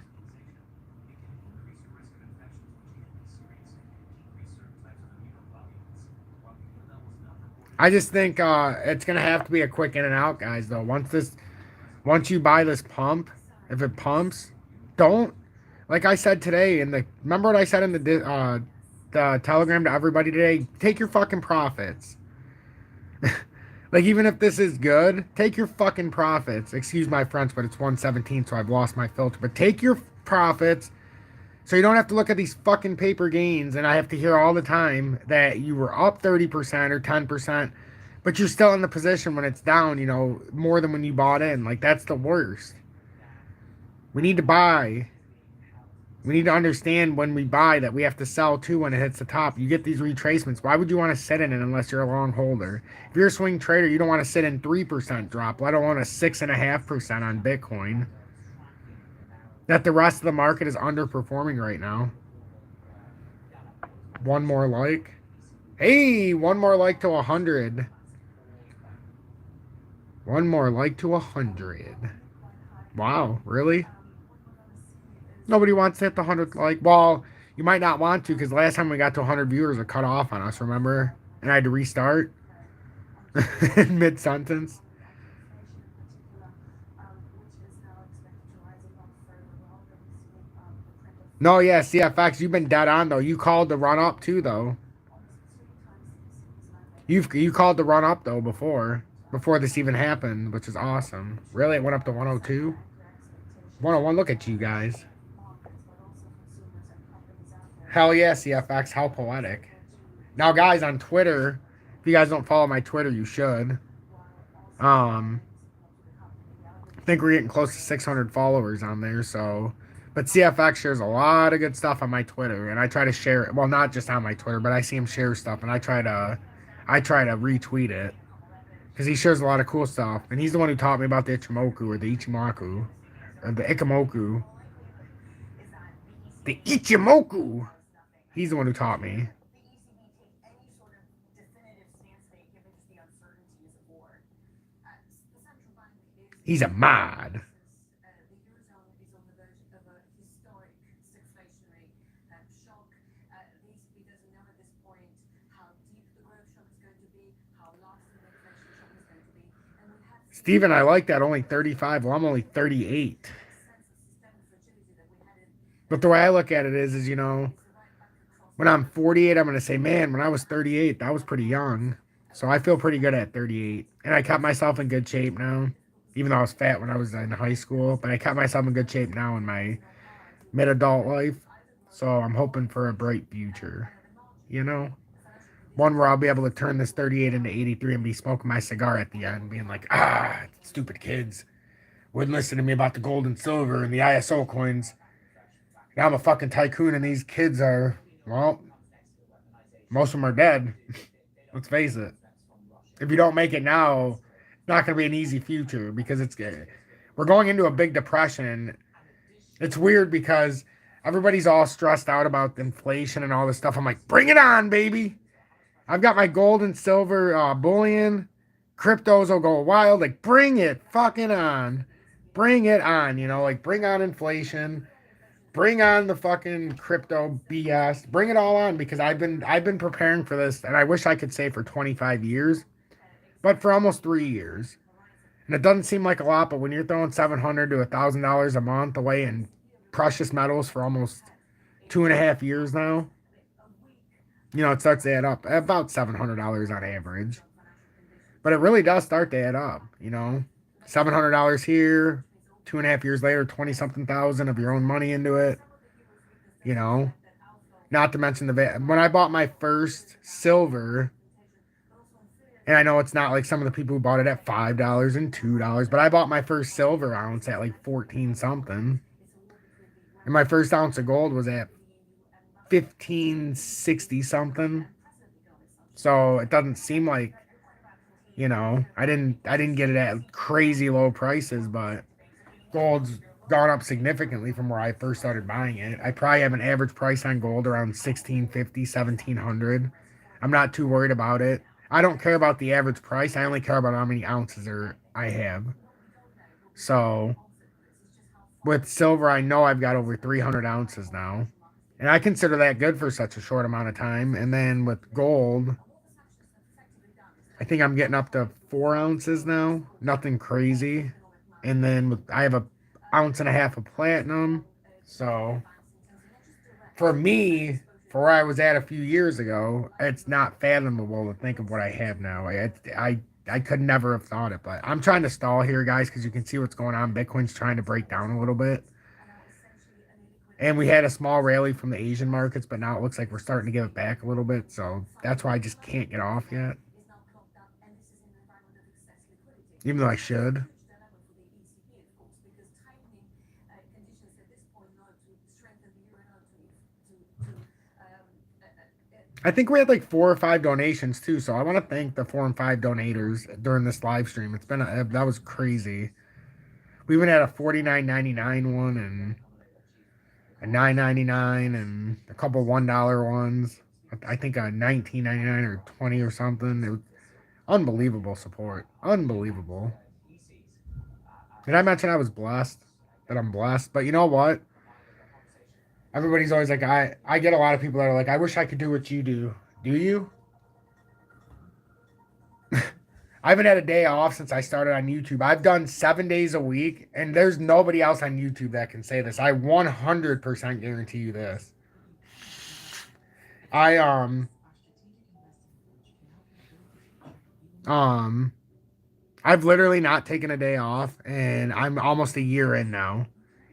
I just think it's going to have to be a quick in and out, guys, though. Once you buy this pump, if it pumps, don't, like I said today, remember what I said in the telegram to everybody today? Take your fucking profits. Like, even if this is good, take your fucking profits. Excuse my French, but it's 117, so I've lost my filter. But take your profits so you don't have to look at these fucking paper gains, and I have to hear all the time that you were up 30% or 10%, but you're still in the position when it's down, you know, more than when you bought in. Like, that's the worst. We need to buy. We need to understand when we buy that we have to sell too when it hits the top. You get these retracements. Why would you want to sit in it unless you're a long holder? If you're a swing trader, you don't want to sit in 3% drop, let alone a 6.5% on Bitcoin. That the rest of the market is underperforming right now. One more like. Hey, one more like to 100. One more like to 100. Wow, really? Nobody wants to hit the 100 like. Well, you might not want to because last time we got to 100 viewers, it cut off on us, remember? And I had to restart in mid-sentence. No, yeah, CFX, you've been dead on, though. You called the run-up, too, though. You called the run-up, though, before this even happened, which is awesome. Really, it went up to 102? 101, look at you guys. Hell yeah, CFX, how poetic. Now, guys, on Twitter, if you guys don't follow my Twitter, you should. I think we're getting close to 600 followers on there, so. But CFX shares a lot of good stuff on my Twitter, and I try to share it. Well, not just on my Twitter, but I see him share stuff, and I try to retweet it. Because he shares a lot of cool stuff. And he's the one who taught me about the Ichimoku, or the Ichimaku. Or the Ikimoku. The Ichimoku! He's the one who taught me. He's a mod. Steven, I like that. Only 35. Well, I'm only 38. But the way I look at it is, you know, when I'm 48, I'm going to say, man, when I was 38, that was pretty young. So I feel pretty good at 38. And I kept myself in good shape now, even though I was fat when I was in high school. But I kept myself in good shape now in my mid-adult life. So I'm hoping for a bright future, you know? One where I'll be able to turn this 38 into 83 and be smoking my cigar at the end, being like, stupid kids wouldn't listen to me about the gold and silver and the ISO coins. Now I'm a fucking tycoon and these kids are, well, most of them are dead. Let's face it. If you don't make it now, it's not going to be an easy future because we're going into a big depression. It's weird because everybody's all stressed out about inflation and all this stuff. I'm like, bring it on, baby. I've got my gold and silver bullion. Cryptos will go wild. Like, bring it fucking on. Bring it on, you know, like bring on inflation. Bring on the fucking crypto BS. Bring it all on because I've been preparing for this, and I wish I could say for 25 years, but for almost 3 years. And it doesn't seem like a lot, but when you're throwing $700 to $1,000 a month away in precious metals for almost 2.5 years now, you know, it starts to add up. About $700 on average. But it really does start to add up, you know. $700 here, 2.5 years later, 20-something thousand of your own money into it, you know. Not to mention when I bought my first silver, and I know it's not like some of the people who bought it at $5 and $2, but I bought my first silver ounce at like 14-something. And my first ounce of gold was at 1560 something. So it doesn't seem like, you know, I didn't get it at crazy low prices, but gold's gone up significantly from where I first started buying it. I probably have an average price on gold around 1650, 1700. I'm not too worried about it. I don't care about the average price. I only care about how many ounces I have. So with silver, I know I've got over 300 ounces now. And I consider that good for such a short amount of time. And then with gold, I think I'm getting up to 4 ounces now. Nothing crazy. And then I have an ounce and a half of platinum. So for me, for where I was at a few years ago, it's not fathomable to think of what I have now. I could never have thought it. But I'm trying to stall here, guys, because you can see what's going on. Bitcoin's trying to break down a little bit. And we had a small rally from the Asian markets, but now it looks like we're starting to give it back a little bit. So that's why I just can't get off yet. Even though I should. I think we had like 4 or 5 donations too. So I want to thank the 4 and 5 donators during this live stream. It's been that was crazy. We even had a $49.99 one and a $9.99 and a couple $1 ones. I think a $19.99 or 20 or something. It was unbelievable support. Unbelievable. Did I mention I was blessed? That I'm blessed. But you know what? Everybody's always like, I get a lot of people that are like, I wish I could do what you do. Do you? I haven't had a day off since I started on YouTube. I've done 7 days a week, and there's nobody else on YouTube that can say this. I 100% guarantee you this. I've literally not taken a day off, and I'm almost a year in now.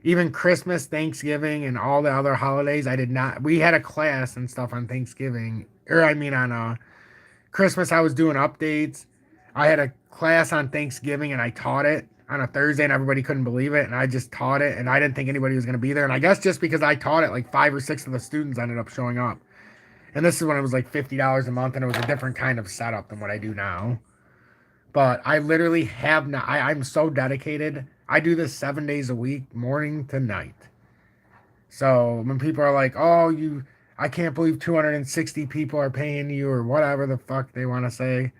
Even Christmas, Thanksgiving, and all the other holidays, I did not. We had a class and stuff on Thanksgiving, on Christmas. I was doing updates. I had a class on Thanksgiving, and I taught it on a Thursday, and everybody couldn't believe it. And I just taught it, and I didn't think anybody was going to be there. And I guess just because I taught it, like 5 or 6 of the students ended up showing up. And this is when it was like $50 a month, and it was a different kind of setup than what I do now. But I literally have not. I'm so dedicated. I do this 7 days a week, morning to night. So when people are like, oh, I can't believe 260 people are paying you or whatever the fuck they want to say.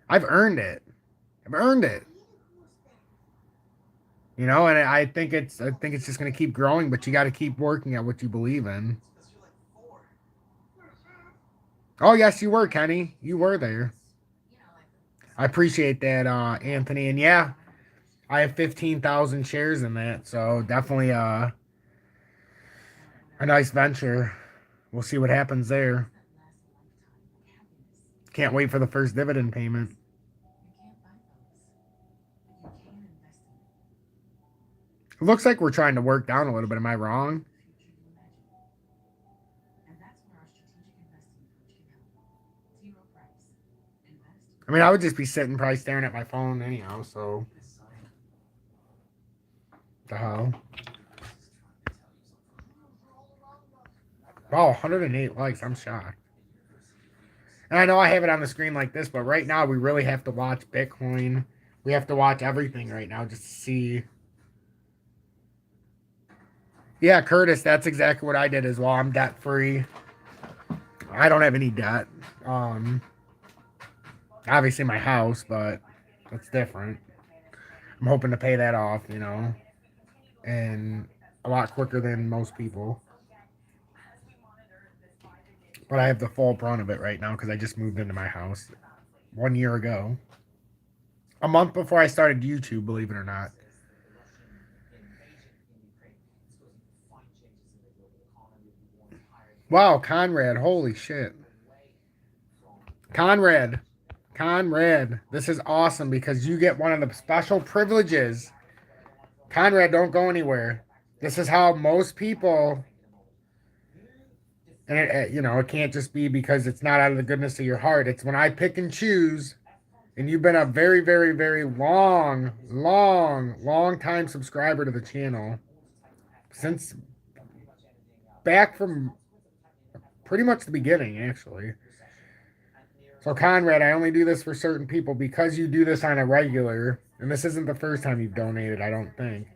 I've earned it. I've earned it. You know, and I think it's just going to keep growing, but you got to keep working at what you believe in. Oh, yes, you were, Kenny. You were there. I appreciate that, Anthony. And yeah, I have 15,000 shares in that, so definitely a nice venture. We'll see what happens there. Can't wait for the first dividend payment. It looks like we're trying to work down a little bit. Am I wrong? I mean, I would just be sitting probably staring at my phone anyhow, so. The hell? Oh, 108 likes. I'm shocked. And I know I have it on the screen like this, but right now we really have to watch Bitcoin. We have to watch everything right now just to see. Yeah, Curtis, that's exactly what I did as well. I'm debt free. I don't have any debt. Obviously my house, but that's different. I'm hoping to pay that off, you know, and a lot quicker than most people. But I have the full brunt of it right now because I just moved into my house 1 year ago. A month before I started YouTube, believe it or not. Wow, Conrad, holy shit. Conrad, this is awesome because you get one of the special privileges. Conrad, don't go anywhere. This is how most people, and it can't just be because it's not out of the goodness of your heart. It's when I pick and choose, and you've been a very, very, very long time subscriber to the channel since back from pretty much the beginning, actually. So, Conrad, I only do this for certain people because you do this on a regular, and this isn't the first time you've donated, I don't think.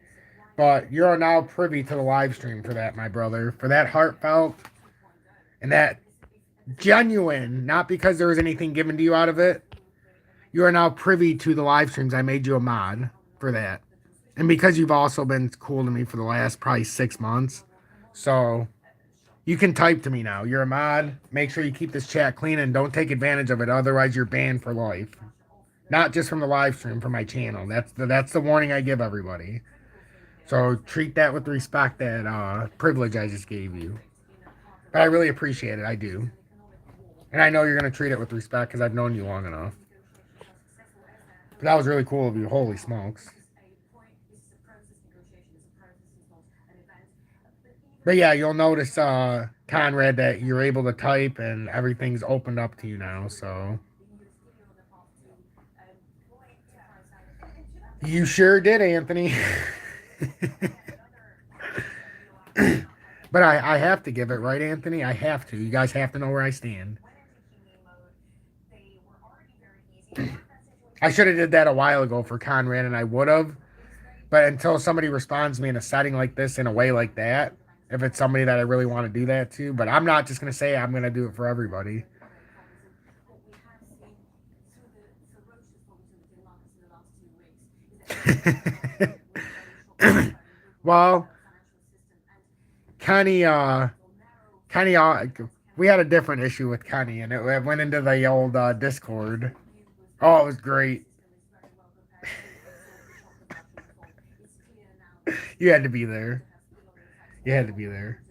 But you are now privy to the live stream for that, my brother. For that heartfelt and that genuine, not because there was anything given to you out of it. You are now privy to the live streams. I made you a mod for that. And because you've also been cool to me for the last probably 6 months. So you can type to me now. You're a mod. Make sure you keep this chat clean and don't take advantage of it. Otherwise, you're banned for life. Not just from the live stream, from my channel. That's the warning I give everybody. So treat that with respect, that privilege I just gave you. But I really appreciate it. I do. And I know you're going to treat it with respect because I've known you long enough. But that was really cool of you. Holy smokes. But yeah, you'll notice, Conrad, that you're able to type and everything's opened up to you now, so. You sure did, Anthony. But I have to give it, right, Anthony? I have to. You guys have to know where I stand. I should have did that a while ago for Conrad, and I would have. But until somebody responds to me in a setting like this, in a way like that, if it's somebody that I really want to do that to. But I'm not just going to say I'm going to do it for everybody. Well, Kenny, we had a different issue with Kenny, and it went into the old Discord. Oh, it was great. You had to be there. You had to be there.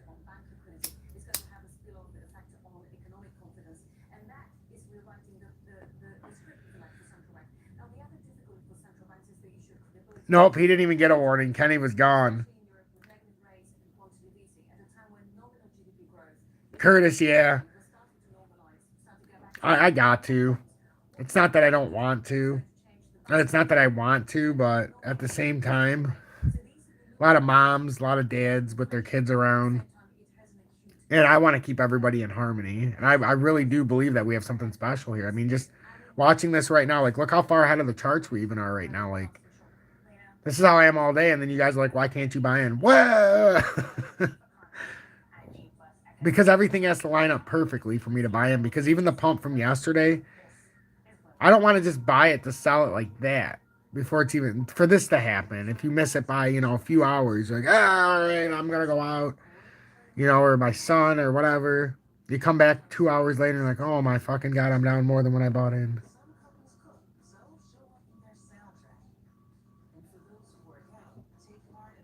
Nope, he didn't even get a warning. Kenny was gone. Curtis, yeah. I got to. It's not that I don't want to. It's not that I want to, but at the same time, a lot of moms, a lot of dads with their kids around. And I want to keep everybody in harmony. And I really do believe that we have something special here. I mean, just watching this right now, like, look how far ahead of the charts we even are right now. Like, this is how I am all day. And then you guys are like, why can't you buy in? Whoa! Because everything has to line up perfectly for me to buy in. Because even the pump from yesterday, I don't want to just buy it to sell it like that before it's even, for this to happen. If you miss it by, a few hours, you're like, all right, I'm going to go out, or my son or whatever. You come back 2 hours later and like, oh my fucking God, I'm down more than when I bought in.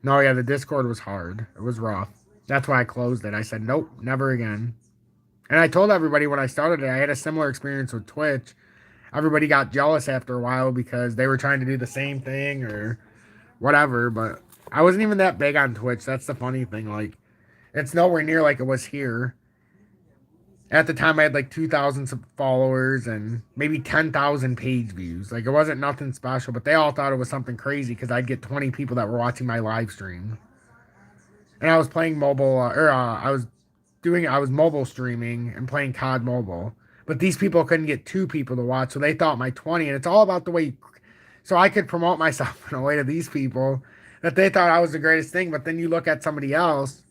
No, yeah, the Discord was hard. It was rough. That's why I closed it. I said, nope, never again. And I told everybody when I started it, I had a similar experience with Twitch. Everybody got jealous after a while because they were trying to do the same thing or whatever, but I wasn't even that big on Twitch. That's the funny thing. Like, it's nowhere near like it was here. At the time, I had like 2,000 followers and maybe 10,000 page views. Like, it wasn't nothing special, but they all thought it was something crazy because I'd get 20 people that were watching my live stream. And I was playing mobile, I was mobile streaming and playing COD Mobile. But these people couldn't get two people to watch, so they thought my 20, and it's all about the way. So I could promote myself in a way to these people that they thought I was the greatest thing. But then you look at somebody else,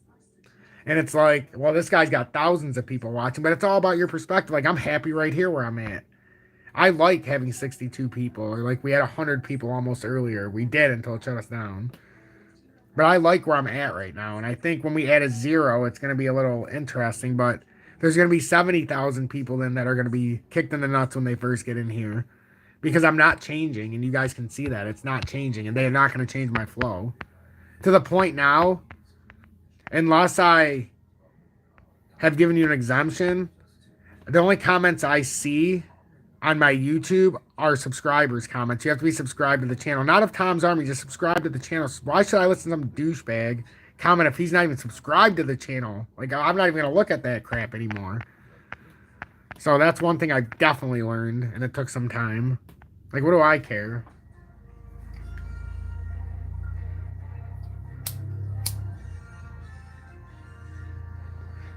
and it's like, well, this guy's got thousands of people watching, but it's all about your perspective. Like, I'm happy right here where I'm at. I like having 62 people, or like we had 100 people almost earlier. We did until it shut us down. But I like where I'm at right now. And I think when we add a zero, it's going to be a little interesting. But there's going to be 70,000 people then that are going to be kicked in the nuts when they first get in here. Because I'm not changing. And you guys can see that. It's not changing. And they're not going to change my flow. To the point now, unless I have given you an exemption, the only comments I see on my YouTube are subscribers' comments. You have to be subscribed to the channel. Not of Tom's Army, just subscribe to the channel. Why should I listen to some douchebag comment if he's not even subscribed to the channel? Like, I'm not even going to look at that crap anymore. So that's one thing I definitely learned, and it took some time. Like, what do I care?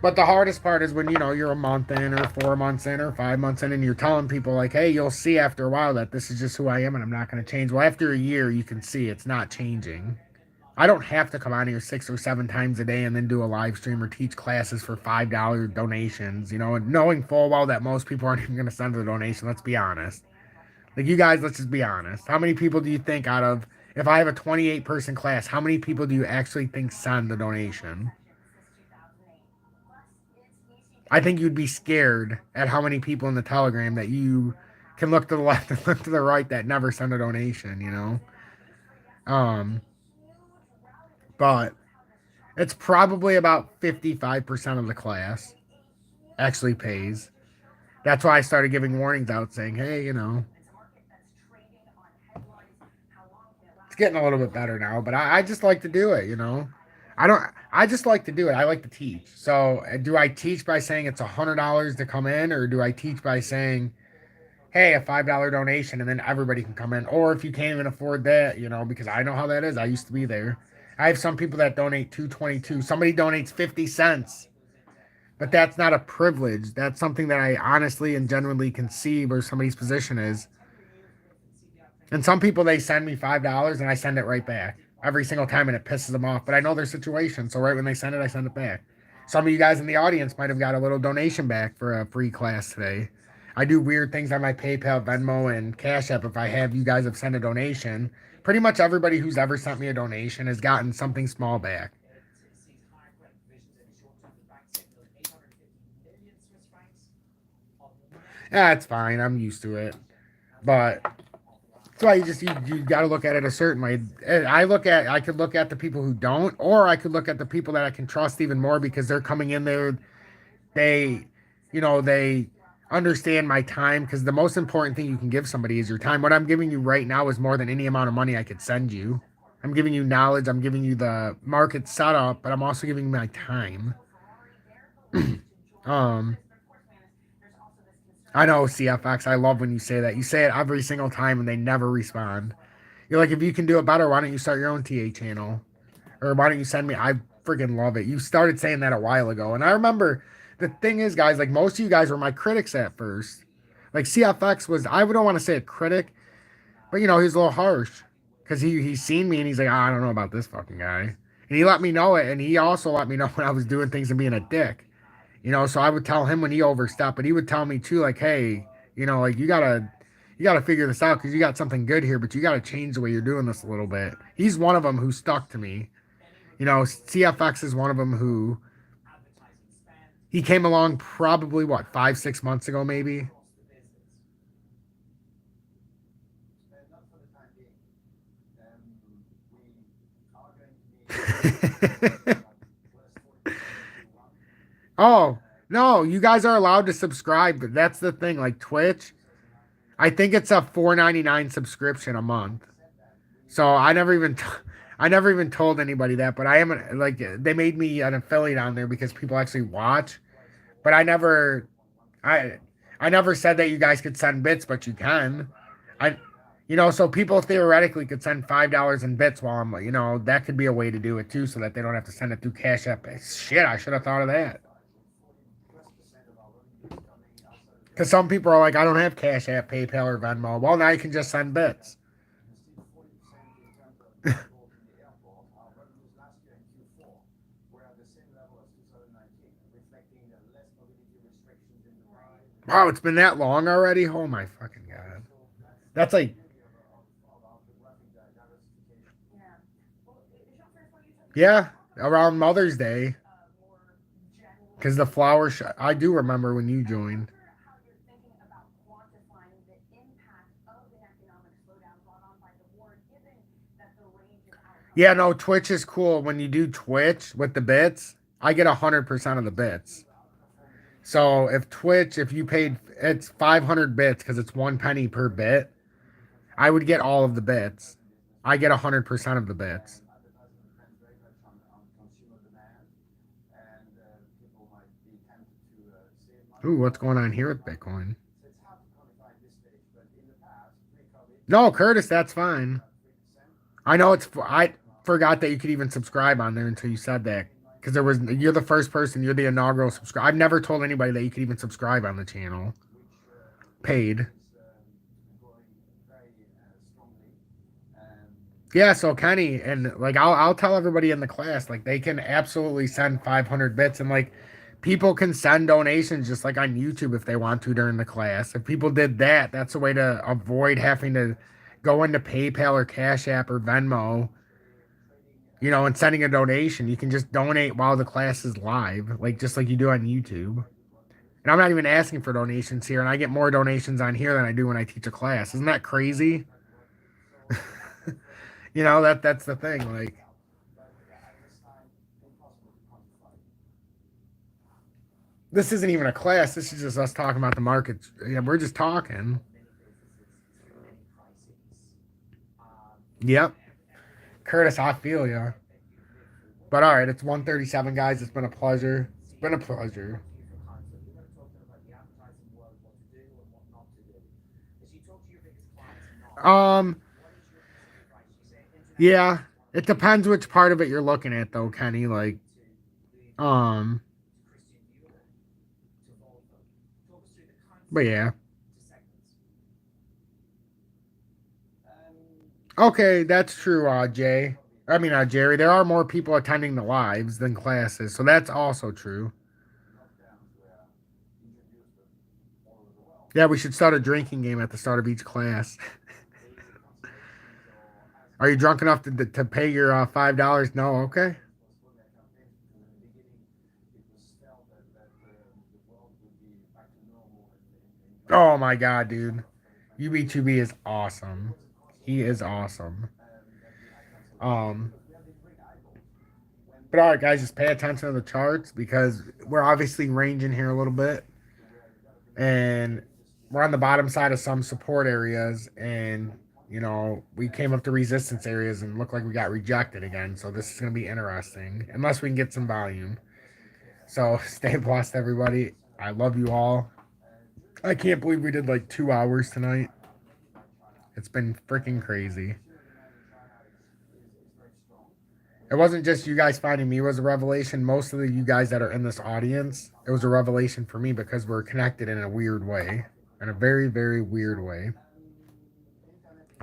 But the hardest part is when, you're a month in or 4 months in or 5 months in and you're telling people like, hey, you'll see after a while that this is just who I am and I'm not going to change. Well, after a year, you can see it's not changing. I don't have to come on here 6 or 7 times a day and then do a live stream or teach classes for $5 donations, and knowing full well that most people aren't even going to send a donation. Let's be honest. Like, you guys, let's just be honest. How many people do you think if I have a 28-person class, how many people do you actually think send a donation? I think you'd be scared at how many people in the Telegram that you can look to the left and look to the right that never send a donation, But it's probably about 55% of the class actually pays. That's why I started giving warnings out saying, hey, it's getting a little bit better now, but I just like to do it, I just like to do it. I like to teach. So do I teach by saying it's $100 to come in, or do I teach by saying, hey, a $5 donation and then everybody can come in? Or if you can't even afford that, because I know how that is. I used to be there. I have some people that donate $2.22. Somebody donates 50 cents. But that's not a privilege. That's something that I honestly and genuinely can see where somebody's position is. And some people, they send me $5 and I send it right back every single time, and it pisses them off. But I know their situation, so right when they send it, I send it back. Some of you guys in the audience might have got a little donation back for a free class today. I do weird things on my PayPal, Venmo, and Cash App. If I have you guys have sent a donation, pretty much everybody who's ever sent me a donation has gotten something small back. Yeah, it's fine. I'm used to it. But that's why you got to look at it a certain way. I could look at the people who don't, or I could look at the people that I can trust even more because they're coming in there. They understand my time, because the most important thing you can give somebody is your time. What I'm giving you right now is more than any amount of money I could send you. I'm giving you knowledge. I'm giving you the market setup, but I'm also giving you my time. I know, CFX, I love when you say that. You say it every single time and they never respond. You're like, if you can do it better, why don't you start your own TA channel? Or why don't you send me? I freaking love it. You started saying that a while ago. And I remember, the thing is, guys, like, most of you guys were my critics at first. Like, CFX was, I don't want to say a critic, but, he was a little harsh. Because he's seen me and he's like, I don't know about this fucking guy. And he let me know it. And he also let me know when I was doing things and being a dick. So I would tell him when he overstepped, but he would tell me too, like, hey, like, you gotta figure this out because you got something good here, but you gotta change the way you're doing this a little bit. He's one of them who stuck to me. CFX is one of them who, he came along probably, 5-6 months ago, maybe. Oh, no, you guys are allowed to subscribe, but that's the thing. Like Twitch, I think it's a $4.99 subscription a month. So I never even told anybody that, but I am like they made me an affiliate on there because people actually watch. But I I never said that you guys could send bits, but you can. I so people theoretically could send $5 in bits while I'm that could be a way to do it too, so that they don't have to send it through Cash App. Shit, I should have thought of that. Because some people are like, I don't have Cash App, PayPal, or Venmo. Well, now you can just send bits. Wow, it's been that long already? Oh my fucking god. That's like, yeah, around Mother's Day. Because the flower shop, I do remember when you joined. Yeah, no, Twitch is cool. When you do Twitch with the bits, I get 100% of the bits. So if you paid, it's 500 bits because it's 1 penny per bit. I would get all of the bits. I get 100% of the bits. Ooh, what's going on here with Bitcoin? No, Curtis, that's fine. I know I forgot that you could even subscribe on there until you said that. Because you're the first person, you're the inaugural subscriber. I've never told anybody that you could even subscribe on the channel. Paid. Yeah, so Kenny, and like I'll tell everybody in the class, like they can absolutely send 500 bits, and like people can send donations just like on YouTube if they want to during the class. If people did that, that's a way to avoid having to go into PayPal or Cash App or Venmo, and sending a donation. You can just donate while the class is live, like just like you do on YouTube. And I'm not even asking for donations here, and I get more donations on here than I do when I teach a class. Isn't that crazy? That's the thing. Like, this isn't even a class. This is just us talking about the markets. Yeah, we're just talking. Yep. Curtis, I feel ya. But all right, it's 1:37, guys. It's been a pleasure. It's been a pleasure. Yeah, it depends which part of it you're looking at, though, Kenny. Like, um, but yeah. Okay, that's true, Jay. I mean, Jerry. There are more people attending the lives than classes, so that's also true. Yeah, we should start a drinking game at the start of each class. Are you drunk enough to pay your $5? No, okay. Oh my god, dude. UB2B is awesome. He is awesome. But all right, guys, just pay attention to the charts because we're obviously ranging here a little bit, and we're on the bottom side of some support areas, and we came up to resistance areas and looked like we got rejected again. So this is going to be interesting, unless we can get some volume. So stay blessed, everybody. I love you all. I can't believe we did like 2 hours tonight. It's been freaking crazy. It wasn't just you guys finding me was a revelation. Most of you guys that are in this audience, it was a revelation for me because we're connected in a weird way. In a very, very weird way.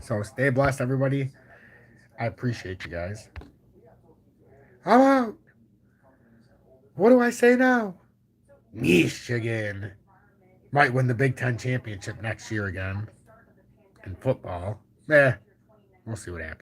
So stay blessed, everybody. I appreciate you guys. I'm out. What do I say now? Michigan might win the Big Ten championship next year again. In football. We'll see what happens.